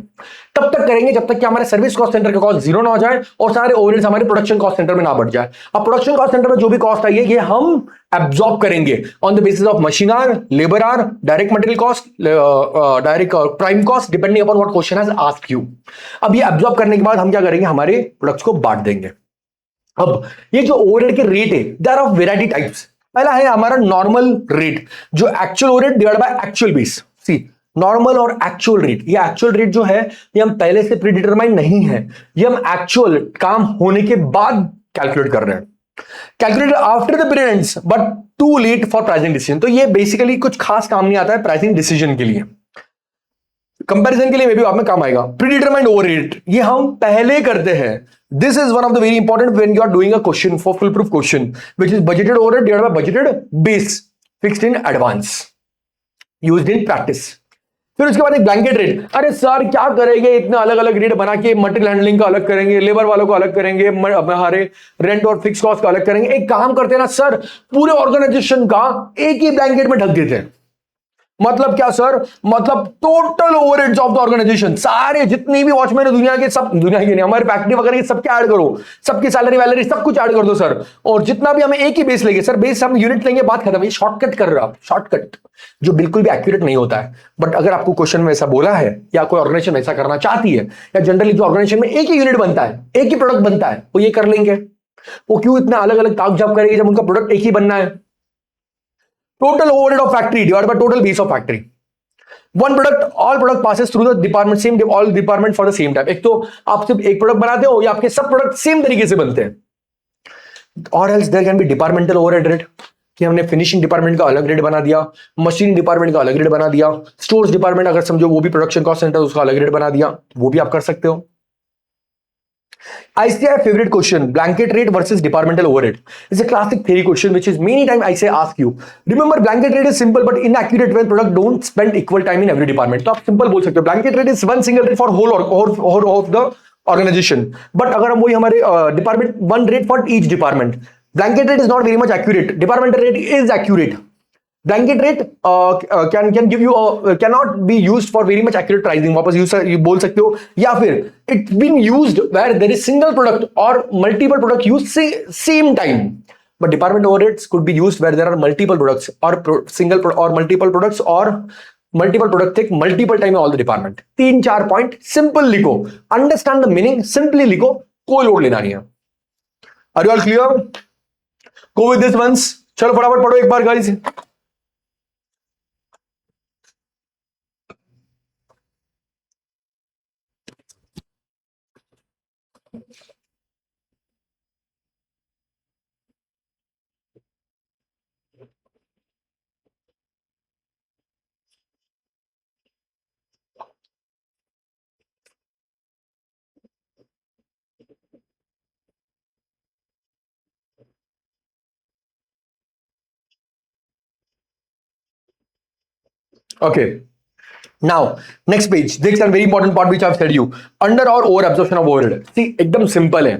तब तक करेंगे जब तक कि हमारे सर्विस कॉस्ट सेंटर का कॉस्ट जीरो ना हो जाए और सारे ओवरहेड्स हमारे प्रोडक्शन कॉस्ट सेंटर में ना बढ़ जाए। अब प्रोडक्शन कॉस्ट सेंटर में जो भी कॉस्ट आई है ये हम एब्जॉर्ब करेंगे on the basis of machine our, labour our, direct material cost, direct prime cost, depending upon what question has asked you. अब ये एब्जॉर्ब करने के बाद हम क्या करेंगे, हमारे प्रोडक्ट्स को बांट देंगे। अब ये जो ओवरहेड के रेट है they are of variety types. पहला है हमारा नॉर्मल रेट जो actual overhead divide by actual base. See normal और एक्चुअल रेट, ये एक्चुअल रेट जो है ये हम पहले से प्री डिटरमाइन नहीं है, ये हम एक्चुअल काम होने के बाद कैलकुलेट कर रहे हैं। Calculated after the period ends but too late for pricing decision. तो ये बेसिकली कुछ खास काम नहीं आता है प्राइसिंग डिसीजन के लिए, कंपैरिजन के लिए मे भी आप में काम आएगा। प्री डिटरमाइंड ओवरहेड ये हम पहले करते हैं। This is one of the very important when you are doing a question for full proof question which is budgeted overhead divided by budgeted base fixed in advance used in practice. फिर उसके बाद एक blanket rate. अरे sir क्या करेंगे, इतने अलग अलग रेट बना के मटेरियल हैंडलिंग का अलग करेंगे, लेबर वालों को अलग करेंगे, हमारे रेंट और फिक्स कॉस्ट का अलग करेंगे। एक काम करते हैं ना सर, पूरे ऑर्गेनाइजेशन का एक ही ब्लैंकेट में ढक देते हैं। मतलब क्या सर, मतलब total overheads of the organization, सारे जितनी भी वॉचमैन है दुनिया के, सब दुनिया के नहीं हमारे फैक्ट्री वगैरह के सबके ऐड करो, सबकी सैलरी वैलरी सब कुछ ऐड कर दो सर। और जितना भी हमें एक ही बेस लेंगे सर, बेस हम यूनिट लेंगे, बात खत्म। ये शॉर्टकट कर रहे हो आप, शॉर्टकट जो बिल्कुल भी एक्यूरेट नहीं होता है। बट अगर आपको क्वेश्चन में ऐसा बोला है या कोई ऑर्गेनाइजेशन ऐसा करना चाहती है या जनरली जो ऑर्गेनाइजेशन में एक ही यूनिट बनता है, एक ही प्रोडक्ट बनता है, वो ये कर लेंगे। वो क्यों इतना अलग अलग ताक झाप करेंगे जब उनका प्रोडक्ट एक ही बनना है। Total overhead of factory divided by total base of factory. One product, all product passes through the department, same all department for the same time. एक तो आप सिर्फ एक प्रोडक्ट बनाते हो या आपके सब प्रोडक्ट सेम तरीके से बनते हैं। और else there can be departmental overhead rate कि हमने फिनिशिंग डिपार्टमेंट का अलग रेट बना दिया, मशीन डिपार्टमेंट का अलग रेट बना दिया, स्टोर्स डिपार्टमेंट अगर समझो वो भी प्रोडक्शन कॉस्ट सेंटर उसका अलग रेट बना दिया, वो भी आप कर सकते हो। ICAI favorite question, blanket rate versus departmental overhead. It's a classic theory question which is many times ICAI ask you. Remember blanket rate is simple but inaccurate when product don't spend equal time in every department. तो आप simple बोल सकते हो blanket rate is one single rate for whole of the organization. But अगर हम वही हमारे department one rate for each department. Blanket rate is not very much accurate. Departmental rate is accurate. Blanket rate can give you cannot be used for very much accurate pricing. वापस you बोल सकते हो, या फिर it's been used where there is single product or multiple product used same time. But department overheads could be used where there are multiple products or single or multiple products or multiple product take multiple time in all the department. 3-4 point simple लिखो, understand the meaning, simply लिखो, कोई load लेना नहीं है। Are you all clear? Go with this once. चलो फटाफट पढ़ो एक बार guys. Okay. Now, next page. This is a very important part which I've said you. Under or over absorption of overhead. See, एकदम simple है।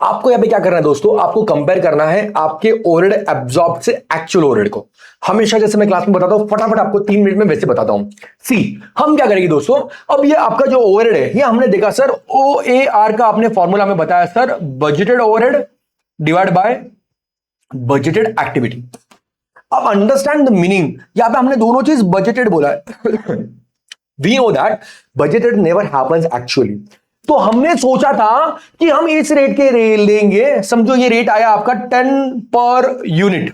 आपको यहाँ पे क्या करना है दोस्तों, आपको कंपेयर करना है आपके ओवरहेड एब्जॉर्ब से एक्चुअल ओवरहेड को। हमेशा जैसे मैं क्लास में बताता हूँ, फटाफट आपको 3 मिनट में वैसे बताता हूँ। सी, हम क्या करेंगे दोस्तों, अब ये आपका जो ओवरहेड है ये हमने देखा सर OAR का आपने फॉर्मूला में बताया sir, budgeted overhead divide by budgeted activity. अब अंडरस्टैंड द मीनिंग, यहां पे हमने दोनों चीज बजटेड बोला है। We know that budgeted never happens actually. तो हमने सोचा था कि हम इस रेट के लेंगे, समझो ये रेट आया आपका 10 पर यूनिट।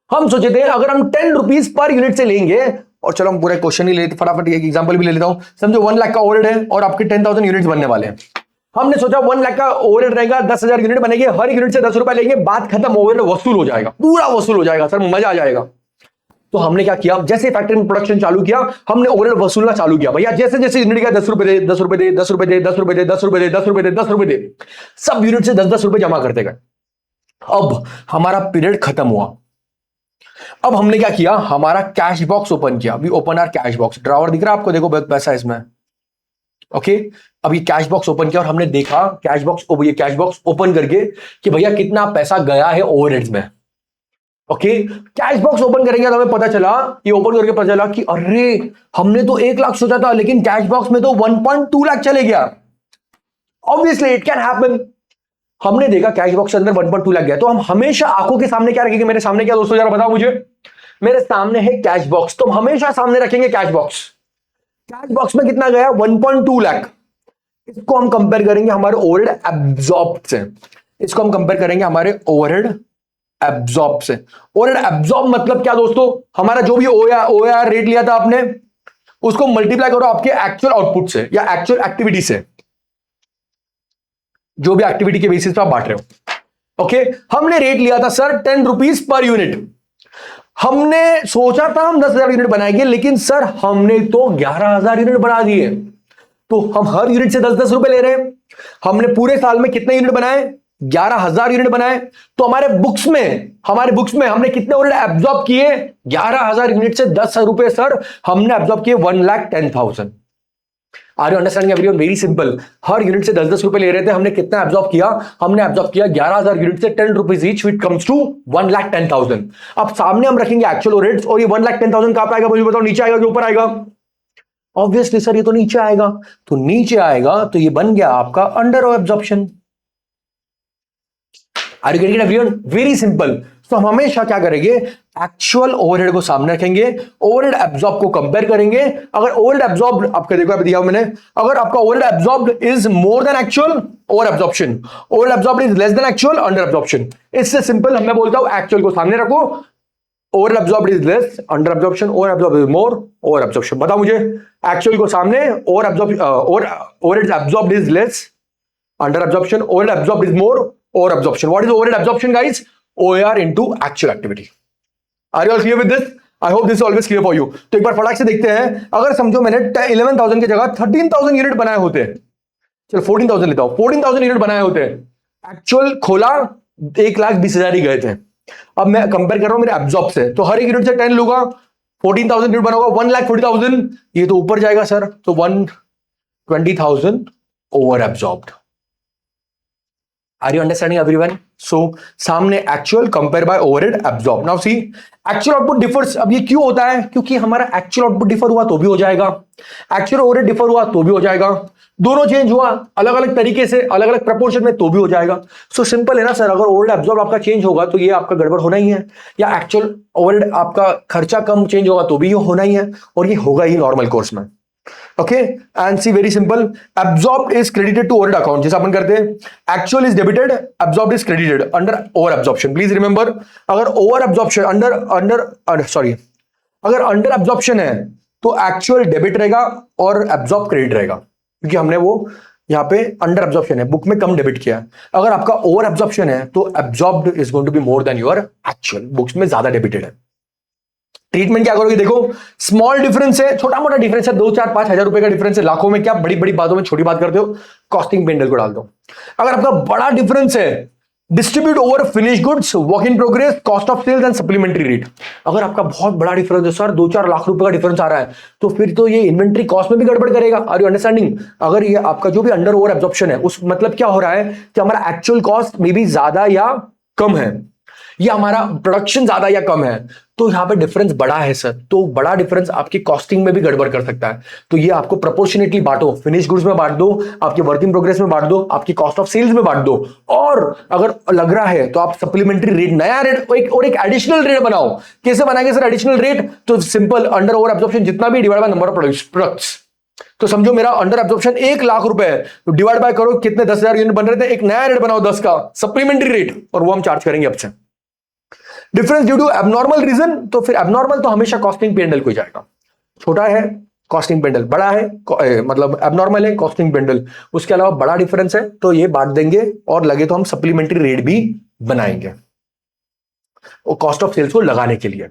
हम सोचे थे अगर हम 10 रुपीज पर यूनिट से लेंगे, और चलो हम पूरा क्वेश्चन ही लेते, फटाफट एक एग्जांपल भी ले लेता हूं। समझो 1 लाख का ओवरहेड है और आपके 10,000 यूनिट्स बनने वाले हैं। हमने सोचा 1 लाख का ओवरहेड रहेगा, 10,000 यूनिट बनेगी, हर यूनिट से 10 रुपए लेंगे, बात खत्म, ओवरहेड वसूल हो जाएगा, पूरा वसूल हो जाएगा सर, मजा आ जाएगा। तो हमने क्या किया, जैसे फैक्ट्री में प्रोडक्शन चालू किया, हमने ओवरहेड वसूलना चालू किया। भैया जैसे जैसे यूनिट का 10 रुपए दे, 10 रुपए दे, 10 रुपए दे, 10 रुपए दे, 10 रुपए दे, 10 रुपए दे, 10 रुपए दे, सब यूनिट से 10-10 रुपए जमा करते गए। अब हमारा पीरियड खत्म हुआ। अब हमने क्या किया, हमारा कैश बॉक्स ओपन किया। We open our cash box. Drawer दिख रहा है आपको, देखो पैसा इसमें। ओके, अब ये कैश बॉक्स ओपन किया और हमने देखा कैश बॉक्स ओपन करके कि भैया कितना पैसा गया है ओवरहेड्स में। ओके, कैश बॉक्स ओपन करेंगे तो हमें पता चला, ये ओपन करके पता चला कि अरे हमने तो 1 लाख सोचा था, लेकिन कैश बॉक्स में तो 1.2 लाख चले गया। Obviously it can happen. हमने देखा कैश बॉक्स के अंदर 1.2 लाख गया। तो हम हमेशा आंखों के सामने क्या रखेंगे, मेरे सामने क्या दोस्तों, जरा बताओ मुझे। मेरे सामने है कैश बॉक्स, तो हम हमेशा सामने रखेंगे कैश बॉक्स। कैश बॉक्स में कितना गया, 1.2 लाख। इसको हम कंपेयर करेंगे हमारे ओवरहेड एब्जॉर्ब से। इसको हम कंपेयर करेंगे हमारे ओवरहेड एब्जॉर्ब से। ओवरहेड एब्जॉर्ब मतलब क्या दोस्तों, हमारा जो भी ओआर रेट लिया था आपने, उसको मल्टीप्लाई करो आपके एक्चुअल आउटपुट से या एक्चुअल एक्टिविटी से, जो भी एक्टिविटी के बेसिस पे आप बांट रहे हो। ओके, हमने रेट लिया था सर 10 रुपीज पर यूनिट। हमने सोचा था हम 10,000 यूनिट बनाएंगे, लेकिन सर हमने तो 11,000 यूनिट बना दिए। तो हम हर यूनिट से 10-10 रुपए ले रहे हैं। हमने पूरे साल में कितने यूनिट बनाए, 11,000 यूनिट बनाए। तो हमारे बुक्स में हमने कितने ओवरहेड एब्जॉर्ब किए, 11,000 यूनिट से 10 रुपए सर हमने एब्जॉर्ब किए, 1,10,000। Are you understanding everyone? Very simple. हर यूनिट से 10-10 रुपए ले रहे थे, हमने कितना एब्जॉर्ब किया, हमने एब्जॉर्ब किया 11,000 यूनिट से 10 rupees each, which comes to 1,10,000। अब सामने हम रखेंगे एक्चुअल ओवरहेड्स, और ये 1,10,000 कहां पे आएगा मुझे बताओ, नीचे आएगा कि ऊपर आएगा? ऑब्वियसली सर ये तो नीचे आएगा। तो नीचे आएगा तो ये बन गया आपका under absorption. Are you getting it everyone? Very simple. तो हम हमेशा क्या करेंगे, एक्चुअल ओवरहेड को सामने रखेंगे, ओवरहेड एब्जॉर्ब को कंपेयर करेंगे। अगर ओवरहेड एब्जॉर्ब आपका देखो अभी दिया मैंने, अगर आपका overhead absorb is more than actual, over absorption, overhead absorb is less than actual, under absorption. इससे सिंपल मैं बोलता हूं एक्चुअल को सामने रखो, over absorb is less, under absorption, over absorb is more, over absorption. बताओ मुझे, एक्चुअल को सामने, over absorb, overhead absorb is less, under absorption, overhead absorb is more, over absorption. What is overhead absorption guys? OAR into actual activity. Are you all clear with this? I hope this is always clear for you. तो एक बार फटाक से देखते हैं, अगर समझो मैंने 11,000 की जगह 13,000 यूनिट बनाए होते, चलो 14,000 लेता हूं, 14,000 यूनिट बनाए होते, एक्चुअल खोला 1,20,000 ही गए थे। अब मैं कंपेयर कर रहा हूं मेरे एब्जॉर्ब से, तो हर एक यूनिट से 10 लूंगा, 14,000 यूनिट बना होगा, 1,40,000, ये तो ऊपर जाएगा सर, तो 120,000 over absorbed. Are you understanding everyone? So सामने actual compare by overhead absorb. Now see actual output differs. अब ये क्यों होता है? क्योंकि हमारा एक्चुअल आउटपुट डिफर हुआ तो भी हो जाएगा, एक्चुअल ओवरहेड डिफर हुआ तो भी हो जाएगा, दोनों चेंज हुआ अलग अलग तरीके से, अलग अलग प्रपोर्शन में, तो भी हो जाएगा। सो सिंपल है ना सर, अगर ओवरहेड एब्जॉर्ब आपका चेंज होगा तो ये आपका गड़बड़ होना ही है, या एक्चुअल ओवरहेड आपका खर्चा कम चेंज होगा तो भी ये होना ही है, और ये होगा ही नॉर्मल कोर्स में। Okay, and see very simple, absorbed is credited to overhead account, जैसे अपन करते हैं actual is debited, absorbed is credited under over absorption. Please remember, अगर ओवर एब्जॉर्प्शन अगर अंडर एब्जॉर्प्शन है तो एक्चुअल डेबिट रहेगा और एब्जॉर्ब क्रेडिट रहेगा, क्योंकि हमने वो यहाँ पे अंडर एब्जॉर्प्शन है, बुक में कम डेबिट किया है। अगर आपका ओवर एब्जॉर्प्शन है तो absorbed is going to be more than your actual, books में ज्यादा डेबिटेड है। ट्रीटमेंट क्या करोगे, देखो स्मॉल डिफरेंस है, छोटा मोटा डिफरेंस है, 2-4-5 हज़ार रुपए का डिफरेंस है, लाखों में क्या, बड़ी बड़ी बातों में छोटी बात करते हो, कॉस्टिंग पेंडल को डाल दो। अगर आपका बड़ा डिफरेंस है, distribute over finish goods, work in progress, cost of sales and supplementary rate. अगर आपका बहुत बड़ा डिफरेंस है सर, 2-4 लाख रुपए का डिफरेंस आ रहा है, तो फिर तो ये इन्वेंट्री कॉस्ट में भी गड़बड़ करेगा। Are you understanding? अगर ये आपका जो भी अंडर ओवर एब्जॉर्प्शन है, उस मतलब क्या हो रहा है कि हमारा एक्चुअल कॉस्ट में भी ज्यादा या कम है, या हमारा प्रोडक्शन ज्यादा या कम है, तो यहां पे डिफरेंस बड़ा है सर, तो बड़ा डिफरेंस आपकी कॉस्टिंग में भी गड़बड़ कर सकता है। तो ये आपको प्रोपोर्शनेटली बांटो, फिनिश गुड्स में बांट दो, आपके वर्क इन प्रोग्रेस में बांट दो, आपकी कॉस्ट ऑफ सेल्स में बांट दो, और अगर लग रहा है तो आप सप्लीमेंट्री रेट, नया रेट और एक एडिशनल रेट बनाओ। कैसे बनाएंगे सर एडिशनल रेट? तो सिंपल, अंडर ओवर एब्जॉर्प्शन जितना भी divide by number of products. तो समझो मेरा अंडर एब्जॉर्प्शन 1 लाख रुपए है, तो डिवाइड बाय करो कितने 10,000 यूनिट बन रहे थे, एक नया रेट बनाओ 10 का सप्लीमेंट्री रेट, और वो हम चार्ज करेंगे अब से। Difference due to abnormal reason, तो फिर एबनॉर्मल तो हमेशा कॉस्टिंग P&L को ही जाएगा, छोटा है कॉस्टिंग पेंडल बड़ा है, मतलब एबनॉर्मल है कॉस्टिंग पेंडल, उसके अलावा बड़ा डिफरेंस है, तो ये बांट देंगे और लगे तो हम सप्लीमेंट्री रेट भी बनाएंगे और कॉस्ट ऑफ सेल्स को लगाने के लिए।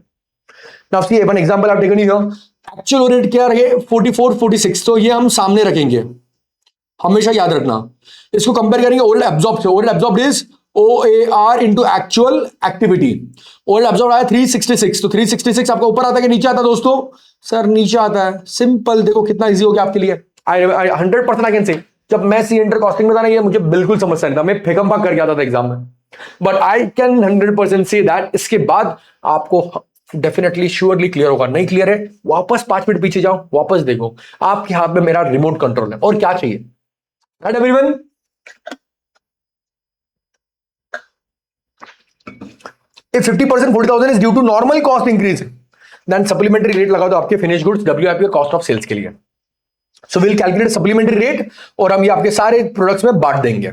नाउ सी वन एग्जांपल आप टेकन हियर, एक्चुअल रेट क्या रहे 44 46, तो ये हम सामने रखेंगे, हमेशा याद रखना। इसको कंपेयर करेंगे ओवरऑल एब्जॉर्ब से, overall absorb is OAR into actual activity. Overall absorb आया 366, तो 366 आपका ऊपर आता है कि नीचे आता है दोस्तों? सर नीचे आता है, सिंपल। देखो कितना इजी हो गया आपके लिए। 100% आई कैन से, जब मैं सी इंटर कॉस्टिंग में था ना, ये मुझे बिल्कुल समझ नहीं था, मैं फेकम फाक करके आता था एग्जाम में, but I can 100% say that इसके बाद आपको डेफिनेटली श्योरली क्लियर होगा। नहीं क्लियर है, वापस 5 मिनट पीछे जाओ, वापस देखो, आपके हाथ में मेरा रिमोट कंट्रोल है, और क्या चाहिए? Right everyone? If 50% 40,000 is due to normal cost increase, then supplementary rate लगा दो आपके finished goods WIP और cost of sales के लिए। So we'll calculate supplementary rate और हम ये आपके सारे products में बांट देंगे।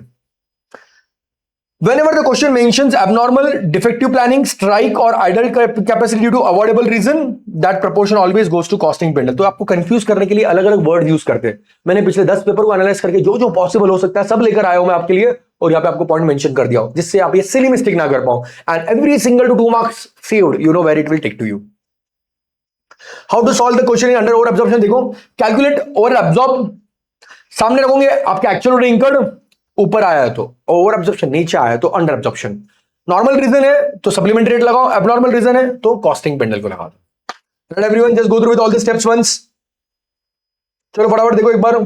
Whenever the question mentions abnormal, defective planning, strike or idle capacity due to avoidable reason, that proportion always goes to costing pendle। तो आपको कंफ्यूज करने के लिए अलग अलग वर्ड यूज करते हैं। मैंने पिछले 10 पेपर को एनालाइज करके जो जो पॉसिबल हो सकता है सब लेकर आया हूं मैं आपके लिए, और यहाँ पे आपको पॉइंट मेंशन कर दिया हो, जिससे आप ये सिली मिस्टेक ना कर पाओ। And every single two 2 marks saved, you know where it will take to you. How to solve the question in under over absorption? देखो, कैलकुलेट ओवर एब्जॉर्ब सामने रखोगे, आपके एक्चुअल और इनकर्ड ऊपर आया है तो ओवर एब्जॉर्प्शन, नीचे आया है तो अंडर एब्जॉर्प्शन। नॉर्मल रीजन है तो सप्लीमेंट्री रेट लगाओ, एबनॉर्मल रीजन है तो कॉस्टिंग पेंडल को लगा दो। Right everyone? Just go through with all the steps once. चलो फटाफट देखो एक बार।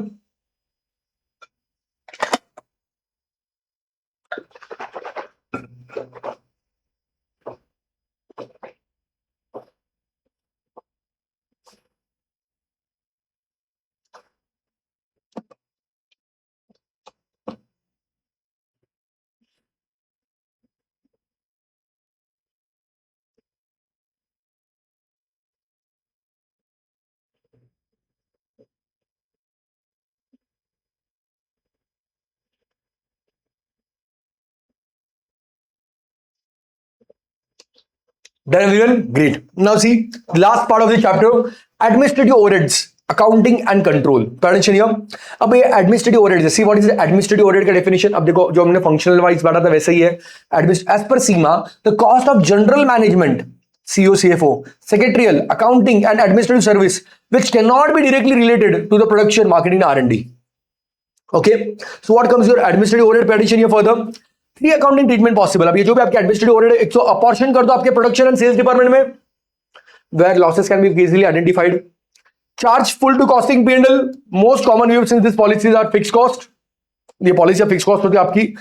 Done everyone? Great. Now see, last part of the chapter, administrative overheads, accounting and control. Attention here. अब ये administrative overheads, see what is the administrative overhead का definition? अब देखो जो हमने functional wise पढ़ा था वैसा ही है। As per SEMA, the cost of general management, CO, CFO, secretarial, accounting and administrative service, which cannot be directly related to the production, marketing, R&D. Okay. So what comes your administrative overhead? Attention here further. 3 accounting treatment possible. अब ये जो भी आपके administrative overhead है, 100 apportion कर दो आपके production and sales department में, where losses can be easily identified. Charge full to costing P&L। Most common use since this policies are fix cost, ये पॉलिसी फिक्स कॉस्ट होती है आपकी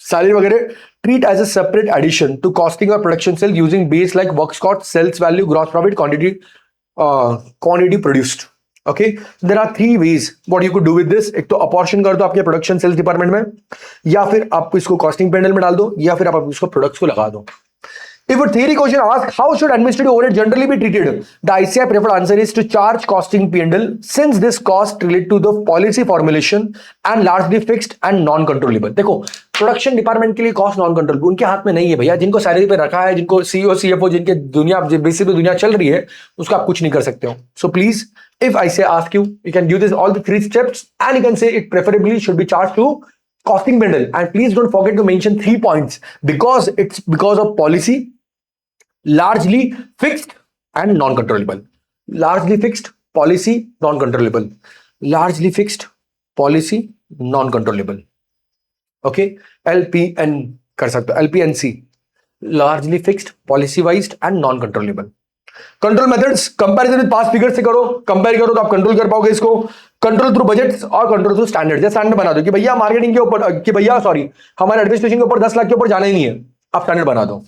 सैलरी वगैरह। Treat as a separate addition to costing और production sale using base like work cost, sales value, gross profit, quantity produced. Okay, there are 3 ways what you could do with this. एक तो apportion कर दो आपके production sales department में, या फिर आप इसको कॉस्टिंग पेंडल में डाल दो, या फिर आप इसको प्रोडक्ट्स को लगा दो। If a theory question asks how should administrative overhead generally be treated, the ICI preferred answer is to charge costing P&L since this cost relate to the policy formulation and largely fixed and non-controllable। देखो, production department के लिए cost non controllable उनके हाथ में नहीं है भैया। जिनको सैलरी पे रखा है, जिनको सीईओ सीएफओ, जिनके दुनिया बेसिस पे दुनिया चल रही है, उसका आप कुछ नहीं कर सकते हो। So please, if I say ask you, you can do this all the 3 steps and you can say it preferably should be charged to costing bundle. And please don't forget to mention 3 points because it's because of policy, largely fixed and non-controllable. Largely fixed, policy, non-controllable. Largely fixed, policy, non-controllable. Okay, LPN कर सकते हो, LPNC, largely fixed, policy wise and non-controllable. Control methods, comparison with past figure से करो, compare करो तो आप control कर पाओगे इसको। कंट्रोल थ्रू बजट्स और कंट्रोल थ्रू स्टैंडर्ड। जैसे स्टैंडर्ड बना दो कि भैया मार्केटिंग के ऊपर, कि भैया सॉरी हमारे एडमिनिस्ट्रेशन के ऊपर 10 लाख के ऊपर जाना ही नहीं है, आप स्टैंडर्ड बना दो।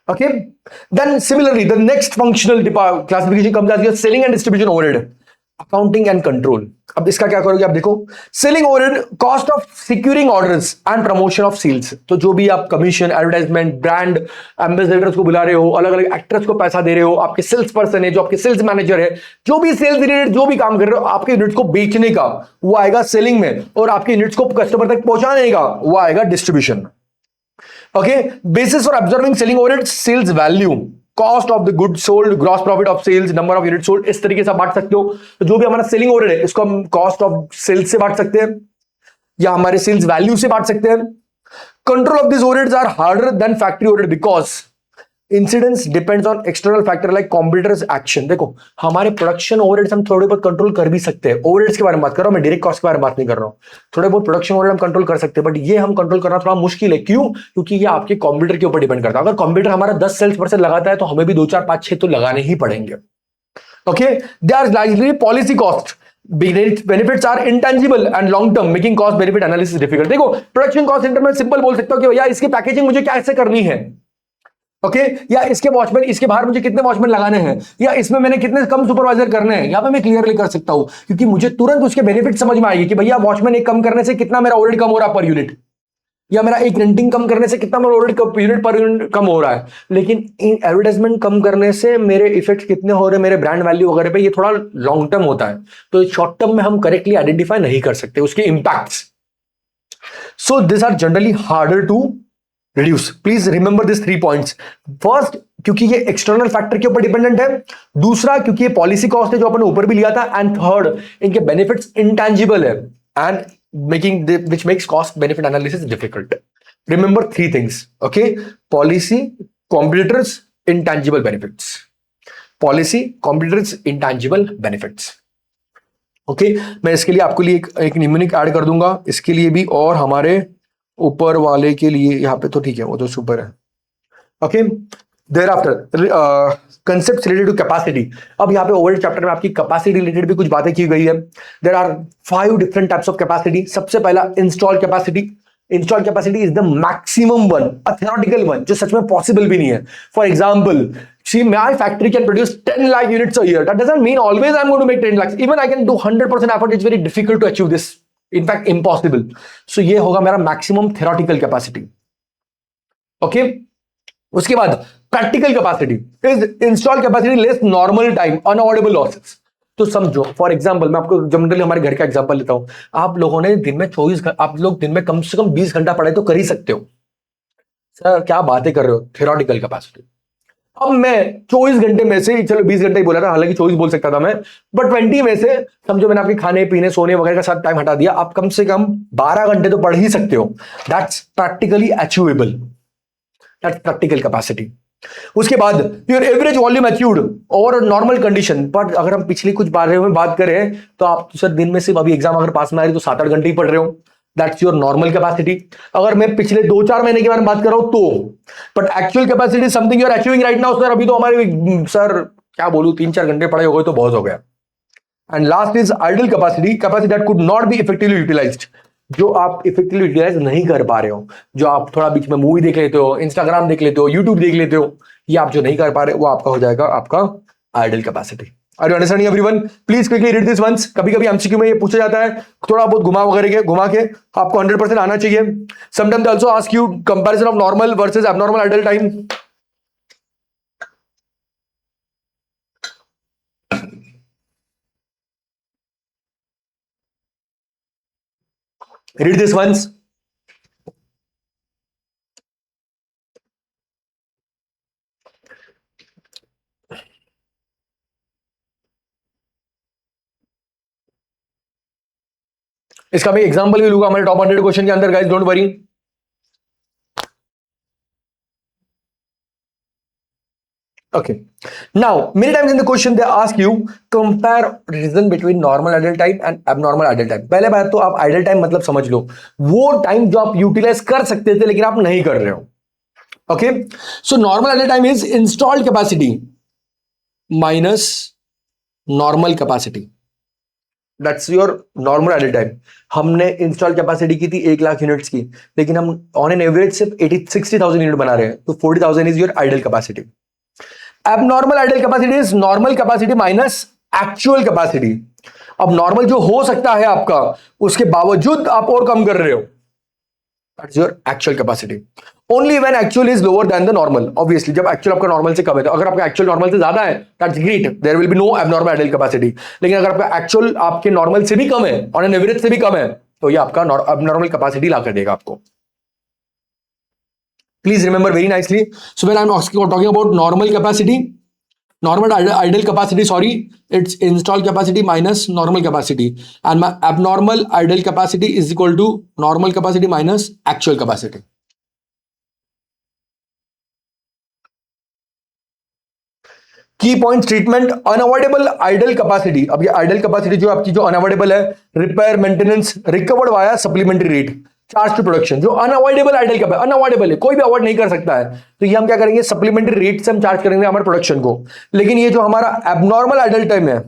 Okay, then similarly the next functional classification comes as your selling and distribution overhead, accounting and control. अब इसका क्या करोगे आप देखो, selling overhead, cost of securing orders and promotion of sales. तो जो भी आप कमीशन, एडवर्टाइजमेंट, ब्रांड एम्बेसडर्स को बुला रहे हो, अलग अलग एक्टर्स को पैसा दे रहे हो, आपके सेल्स पर्सन है, जो आपके सेल्स मैनेजर है, जो भी सेल्स रिलेटेड जो भी काम कर रहे हो, आपके यूनिट्स को बेचने का वो आएगा सेलिंग में, और आपके यूनिट्स को कस्टमर तक पहुंचाने का वो आएगा डिस्ट्रीब्यूशन में। Okay, basis for observing selling overhead, sales value, cost of the good sold, gross profit of sales, number of unit sold, इस तरीके से बांट सकते हो। तो जो भी हमारा सेलिंग ओवरहेड है इसको हम कॉस्ट ऑफ सेल्स से बांट सकते हैं या हमारे सेल्स वैल्यू से बांट सकते हैं। Control of this overheads are harder than factory overhead because incidence depends on external factor like competitors action. देखो हमारे प्रोडक्शन ओवरहेड्स हम थोड़े बहुत कंट्रोल कर भी सकते हैं, ओवरहेड्स के बारे में बात कर रहा हूं मैं, डायरेक्ट कॉस्ट के बारे में बात नहीं कर रहा हूं। थोड़े बहुत प्रोडक्शन ओवरहेड हम कंट्रोल कर सकते हैं, बट ये हम कंट्रोल करना थोड़ा मुश्किल है। क्यों? क्योंकि ये आपके कॉम्पिटिटर के ऊपर डिपेंड करता है। अगर कॉम्पिटिटर हमारा 10 सेल्स% लगाता है तो हमें भी 2 4 5 6 तो लगाने ही पड़ेंगे। Okay, they are largely policy cost, benefits are intangible and long term, making cost benefit analysis difficult. देखो प्रोडक्शन कॉस्ट सेंटर में सिंपल बोल सकता हूं कि भैया इसकी पैकेजिंग मुझे कैसे करनी है, ओके या इसके वॉचमैन, इसके बाहर मुझे कितने वॉचमैन लगाने हैं, या इसमें मैंने कितने कम सुपरवाइजर करने हैं, यहां पे मैं क्लियरली कर सकता हूं क्योंकि मुझे तुरंत उसके बेनिफिट समझ में आएगी कि भैया वॉचमैन एक कम करने से कितना मेरा ओवरहेड कम हो रहा है पर यूनिट, या मेरा एक रेंटिंग कम करने से कितना मेरा ओवरहेड यूनिट पर यूनिट कम हो रहा है। लेकिन एडवर्टाइजमेंट कम करने से मेरे इफेक्ट कितने हो रहे हैं मेरे ब्रांड वैल्यू वगैरह पे, ये थोड़ा लॉन्ग टर्म होता है, तो शॉर्ट टर्म में हम करेक्टली आइडेंटिफाई नहीं कर सकते उसके impacts. So this are generally harder to reduce. Please remember this 3 points. First, क्योंकि ये एक्सटर्नल फैक्टर के ऊपर डिपेंडेंट है। दूसरा, क्योंकि ये पॉलिसी कॉस्ट है जो अपन ऊपर भी लिया था। एंड थर्ड, इनके बेनिफिट्स इंटेंजिबल है and making which makes cost benefit analysis difficult. Remember 3 things, okay? Policy, competitors, intangible benefits. Policy, competitors, intangible benefits. Okay, मैं इसके लिए आपके लिए एक निम्नलिखित ऐड कर दूंगा इसके लिए भी, और हमारे ऊपर वाले के लिए यहाँ पे तो ठीक है, वो तो सुपर है। Okay, thereafter concept related to capacity. अब यहाँ पे ओवरहेड चैप्टर में आपकी कैपेसिटी रिलेटेड भी कुछ बातें की गई है। There are 5 different types of capacity. सबसे पहला install capacity. Install capacity is the maximum one, a theoretical one, जो सच में पॉसिबल भी नहीं है। For example, see my factory can produce 10 lakh units a year. That doesn't mean always I'm going to make 10 lakhs. Even I can do 100% effort. It's very difficult to achieve this. In fact, impossible. So ये होगा मेरा maximum theoretical capacity. Okay? उसके बाद practical capacity is install capacity less normal time, unavoidable losses. तो समझो, for example मैं आपको generally हमारे घर का एग्जाम्पल लेता हूं। आप लोगों ने दिन में 24 आप लोग दिन में कम से कम 20 घंटा पढ़ाई तो कर ही सकते हो। सर क्या बातें कर रहे हो, थियोरेटिकल कैपेसिटी। अब मैं 24 घंटे में से, चलो 20 घंटे ही बोला था, हालांकि 24 बोल सकता था मैं, बट 20 में से समझो मैंने आपके खाने पीने सोने वगैरह का साथ टाइम हटा दिया, आप कम से कम 12 घंटे तो पढ़ ही सकते हो। That's practically achievable, that's practical capacity. उसके बाद योर एवरेज वॉल्यूम अचीव्ड और नॉर्मल कंडीशन। पर अगर हम पिछली कुछ बारे में बात करें तो आप सर दिन में सिर्फ अभी एग्जाम अगर पास में आ रही तो 7-8 घंटे ही पढ़ रहे हो, दैट्स योर नॉर्मल कैपेसिटी। अगर मैं पिछले 2-4 महीने के बारे में बात कर रहा हूं तो, but actual capacity something you are achieving right now sir. अभी तो हमारे सर क्या बोलूं 3-4 घंटे पढ़े हो गए तो बहुत हो गया। And last is idle capacity, capacity that could not be effectively utilized, जो आप इफेक्टिवली यूटिलाइज नहीं कर पा रहे हो, जो आप थोड़ा बीच में मूवी देख लेते हो, इंस्टाग्राम देख लेते हो, यूट्यूब देख लेते हो, ये आप जो नहीं कर पा रहे वो आपका हो जाएगा आपका idle capacity. Are you understanding everyone? Please quickly read this once. कभी-कभी एमसीक्यू में ये पूछा जाता है, थोड़ा बहुत घुमा के आपको 100% आना चाहिए। Sometimes they also ask you comparison of normal versus abnormal idle time. Read this once. इसका मैं एग्जांपल भी लूंगा हमारे टॉप 100 क्वेश्चन के अंदर, guys don't worry. Okay. Now, many times in the question they ask you compare reason between normal idle time and abnormal idle time. पहले बात तो आप idle time मतलब समझ लो, वो टाइम जो आप यूटिलाइज कर सकते थे लेकिन आप नहीं कर रहे हो। Okay. So normal idle time is installed capacity minus normal capacity. That's your normal idle time. हमने इंस्टॉल कैपेसिटी की थी 1 लाख यूनिट्स की, लेकिन हम ऑन एन एवरेज सिर्फ 60,000 यूनिट बना रहे हैं, तो 40,000 is your idle capacity. Abnormal idle capacity is normal capacity minus actual capacity. अब नॉर्मल जो हो सकता है आपका, उसके बावजूद आप और कम कर रहे हो, that's your actual capacity. Only when actual is lower than the normal, obviously जब एक्चुअल आपका नॉर्मल से कम है। तो अगर आपका एक्चुअल नॉर्मल से ज्यादा है that's great, there will be no abnormal idle capacity. लेकिन अगर आपका एक्चुअल आपके नॉर्मल से भी कम है, ऑन एन एवरेज से भी कम है, तो ये आपका एबनॉर्मल कैपेसिटी ला कर देगा आपको। Please remember very nicely. So when I'm talking about normal capacity, normal idle capacity, sorry, it's installed capacity minus normal capacity, and my abnormal idle capacity is equal to normal capacity minus actual capacity. Key point treatment unavoidable idle capacity. अब ये idle capacity जो आपकी जो unavoidable है, repair maintenance recovered via supplementary rate charge to production. जो unavoidable idle capacity unavoidable है, कोई भी अवॉइड नहीं कर सकता है, तो ये हम क्या करेंगे, सप्लीमेंट्री रेट से हम चार्ज करेंगे हमारे प्रोडक्शन को. लेकिन ये जो हमारा एबनॉर्मल आइडल टाइम है,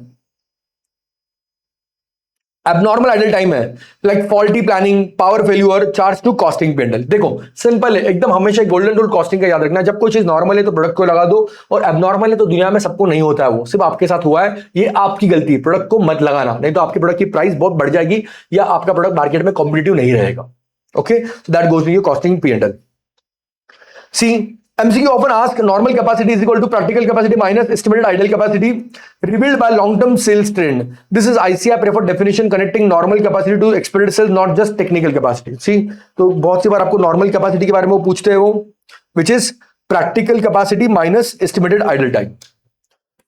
एबनॉर्मल आइडल टाइम है, like faulty planning, power failure, charge to costing P and L. देखो सिंपल है एकदम, हमेशा गोल्डन रूल कॉस्टिंग का याद रखना. जब कोई चीज नॉर्मल है तो प्रोडक्ट को लगा दो, और एबनॉर्मल है तो दुनिया में सबको नहीं होता है, वो सिर्फ आपके साथ हुआ है, ये आपकी गलती है. प्रोडक्ट को मत लगाना, नहीं तो आपके प्रोडक्ट की प्राइस बहुत बढ़ जाएगी या आपका प्रोडक्ट मार्केट में कॉम्पिटिटिव नहीं रहेगा. Okay, so that goes to your costing P and L. See MCQ often ask normal capacity is equal to practical capacity minus estimated idle capacity revealed by long-term sales trend. This is ICI preferred definition connecting normal capacity to expected sales, not just technical capacity. See, तो बहुत सी बार आपको normal capacity के बारे में वो पूछते हैं, वो which is practical capacity minus estimated idle time.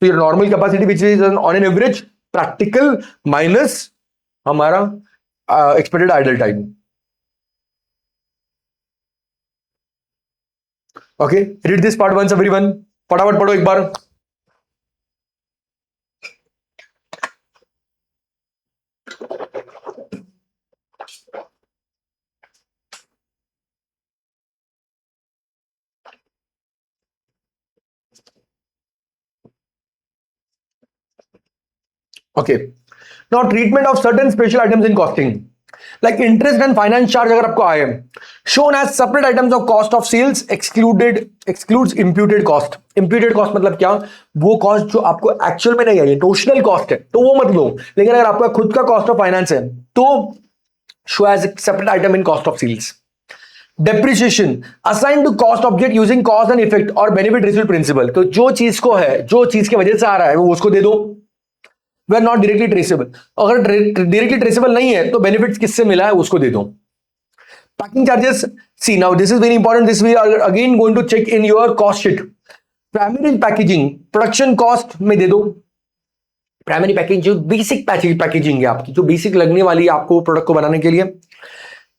तो your normal capacity which is on an average practical minus हमारा expected idle time. Okay, read this part once everyone, फटाफट पढ़ो एक बार. Okay, now treatment of certain special items in costing, like interest and finance charge अगर आपको आए, shown as separate items of cost of sales, excludes imputed cost. imputed cost मतलब क्या, वो कॉस्ट जो आपको एक्चुअल में नहीं आई है, नोशनल कॉस्ट है, तो वो मत लो. लेकिन अगर आपका खुद का कॉस्ट ऑफ फाइनेंस है तो show as separate item in cost of sales. Depreciation assigned to cost object using cause and effect और benefit received principle. तो जो चीज को है, जो चीज की वजह से आ रहा है वो उसको दे दो. वे आर नॉट डायरेक्टली ट्रेसेबल, अगर डायरेक्टली ट्रेसेबल नहीं है तो बेनिफिट्स किससे मिला है उसको दे दो. Packing charges, see now this is very important, this we are again going to check in your cost sheet. Primary packaging production cost में दे दो. प्राइमरी पैकेजिंग जो बेसिक पैकेजिंग है आपकी, जो बेसिक लगने वाली है आपको प्रोडक्ट को बनाने के लिए.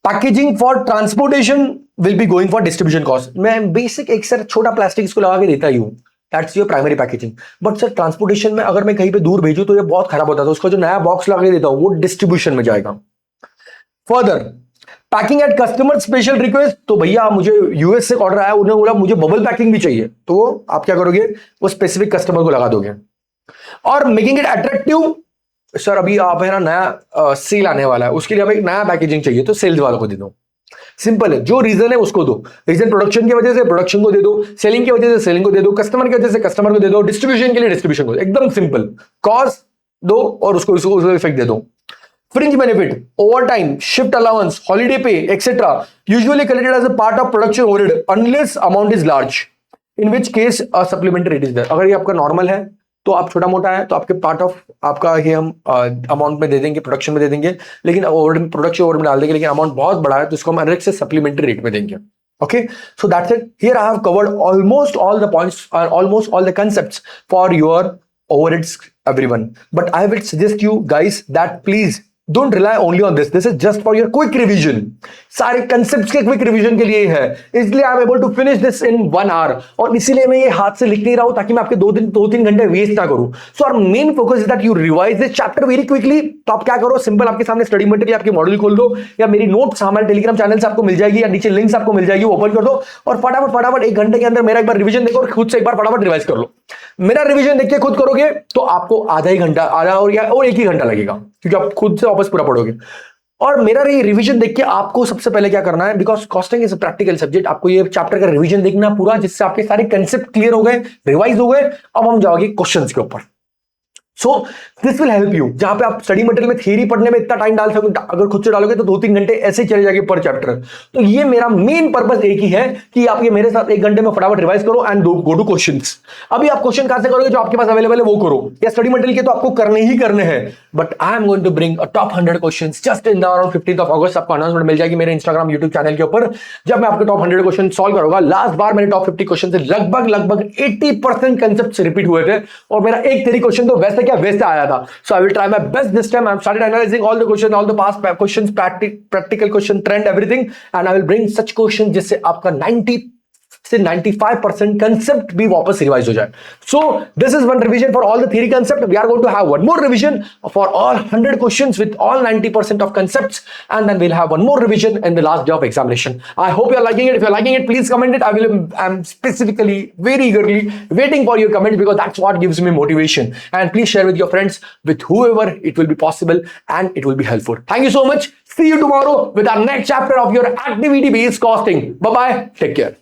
Packaging for transportation will be going for distribution cost. मैं बेसिक एक सर छोटा प्लास्टिक इसको लगा के देता ही हूं, that's your primary packaging. But sir transportation में अगर मैं कहीं पे दूर भेजूं तो ये बहुत खराब होता है, तो उसका जो नया बॉक्स लगा के देता हूं वो डिस्ट्रीब्यूशन में जाएगा. Further packing at customer special request, तो भैया मुझे यूएस से ऑर्डर आया, उन्होंने बोला मुझे बबल पैकिंग भी चाहिए, तो आप क्या करोगे, वो स्पेसिफिक कस्टमर को लगा दोगे. और मेकिंग इट अट्रैक्टिव, सर अभी आप है ना नया सेल आने वाला है, उसके लिए हमें एक नया पैकेजिंग चाहिए, तो सेल्स वालों को दे दो. सिंपल है, जो रीजन है उसको दो. रीजन प्रोडक्शन की वजह से प्रोडक्शन को दे दो, सेलिंग की वजह से सेलिंग को दे दो, कस्टमर की वजह से कस्टमर को दे दो, डिस्ट्रीब्यूशन के लिए डिस्ट्रीब्यूशन को. एकदम सिंपल, कॉज दो और उसको इफेक्ट दे दो. Fringe benefit, overtime, shift allowance, holiday pay etcetera usually collected as a part of production overhead unless amount is large, in which case a supplementary rate is there. अगर ये आपका normal है तो आप छोटा मोटा है तो आपके पार्ट ऑफ आपका ये हम अमाउंट में दे देंगे, प्रोडक्शन में दे देंगे, लेकिन ओवर प्रोडक्शन ओवर में डाल देंगे. लेकिन अमाउंट बहुत बड़ा है तो इसको हम अलग से सप्लीमेंट्री रेट में देंगे. Okay, so that's it. Here I have covered almost all the points, almost all the concepts for your overheads everyone. But I will suggest you guys that please don't rely only on this, this is just for your quick revision. सारे concepts के quick revision के लिए है, इसलिए I am able to finish this in 1 hour. और इसीलिए मैं ये हाथ से लिख नहीं रहा हूं ताकि मैं आपके 2-3 घंटे वेस्ट ना करूं. So our main focus is that you revise this chapter very quickly. तो आप क्या करो, सिंपल आपके सामने स्टडी मटेरियल आपके मॉड्यूल खोल दो, या मेरी नोट्स हमारे टेलीग्राम चैनल से आपको मिल जाएगी, या नीचे लिंक्स आपको मिल जाएगी, ओपन कर दो और फटाफट 1 घंटे के अंदर मेरा एक बार रिवीजन देखो और खुद से एक बार फटाफट रिवाइज कर लो. मेरा रिवीजन देख के खुद करोगे तो आपको आधा ही घंटा, आधा और 1 ही घंटा लगेगा, क्योंकि आप खुद से वापस पूरा पढ़ोगे. और मेरा ये रिवीजन देख के आपको सबसे पहले क्या करना है, because costing is a practical subject, आपको ये चैप्टर का रिवीजन देखना पूरा, जिससे आपके सारे कंसेप्ट क्लियर हो गए, रिवाइज हो गए. अब हम जाओगे क्वेश्चंस के ऊपर. सो दिस विल हेल्प यू। जहां पे आप स्टडी मटेरियल में थियरी पढ़ने में इतना टाइम डाल सको, अगर खुद से डालोगे तो 2-3 घंटे ऐसे ही चले जाएंगे पर चैप्टर। तो ये मेरा मेन पर्पस एक ही है कि आप ये मेरे साथ 1 घंटे में फटाफट रिवाइज करो एंड गो टू क्वेश्चंस। अभी आप क्वेश्चन कहां से करोगे, जो आपके पास अवेलेबल है वो करो, या स्टडी मटेरियल के तो आपको करने ही करने हैं, but I am going to bring a top 100 questions just in the around 15th of August. आपको अनाउंसमेंट मिल जाएगी मेरे इंस्टाग्राम यूट्यूब चैनल के ऊपर, जब मैं आपके टॉप 100 क्वेश्चन सॉल्व करूंगा। लास्ट बार मेरे टॉप 50 क्वेश्चन से लगभग 80% कंसेप्ट रिपीट हुए थे, और मेरा एक थ्योरी क्वेश्चन तो वैसे क्या वैसे आया था। So I will try my best this time. I've started analyzing all the questions, all the past questions, practical question, trend, everything, and I will bring such questions जिससे आपका 90 से 95% कंसेप्ट भी वापस रिवाइज हो जाए। So this is one revision for all the theory concept. We are going to have one more revision for all 100 questions with all 90% of concepts, and then we'll have one more revision in the last day of examination. I hope you are liking it. If you are liking it, please comment it. I am specifically very eagerly waiting for your comment, because that's what gives me motivation. And please share with your friends, with whoever it will be possible, and it will be helpful. Thank you so much. See you tomorrow with our next chapter of your activity based costing. Bye bye. Take care.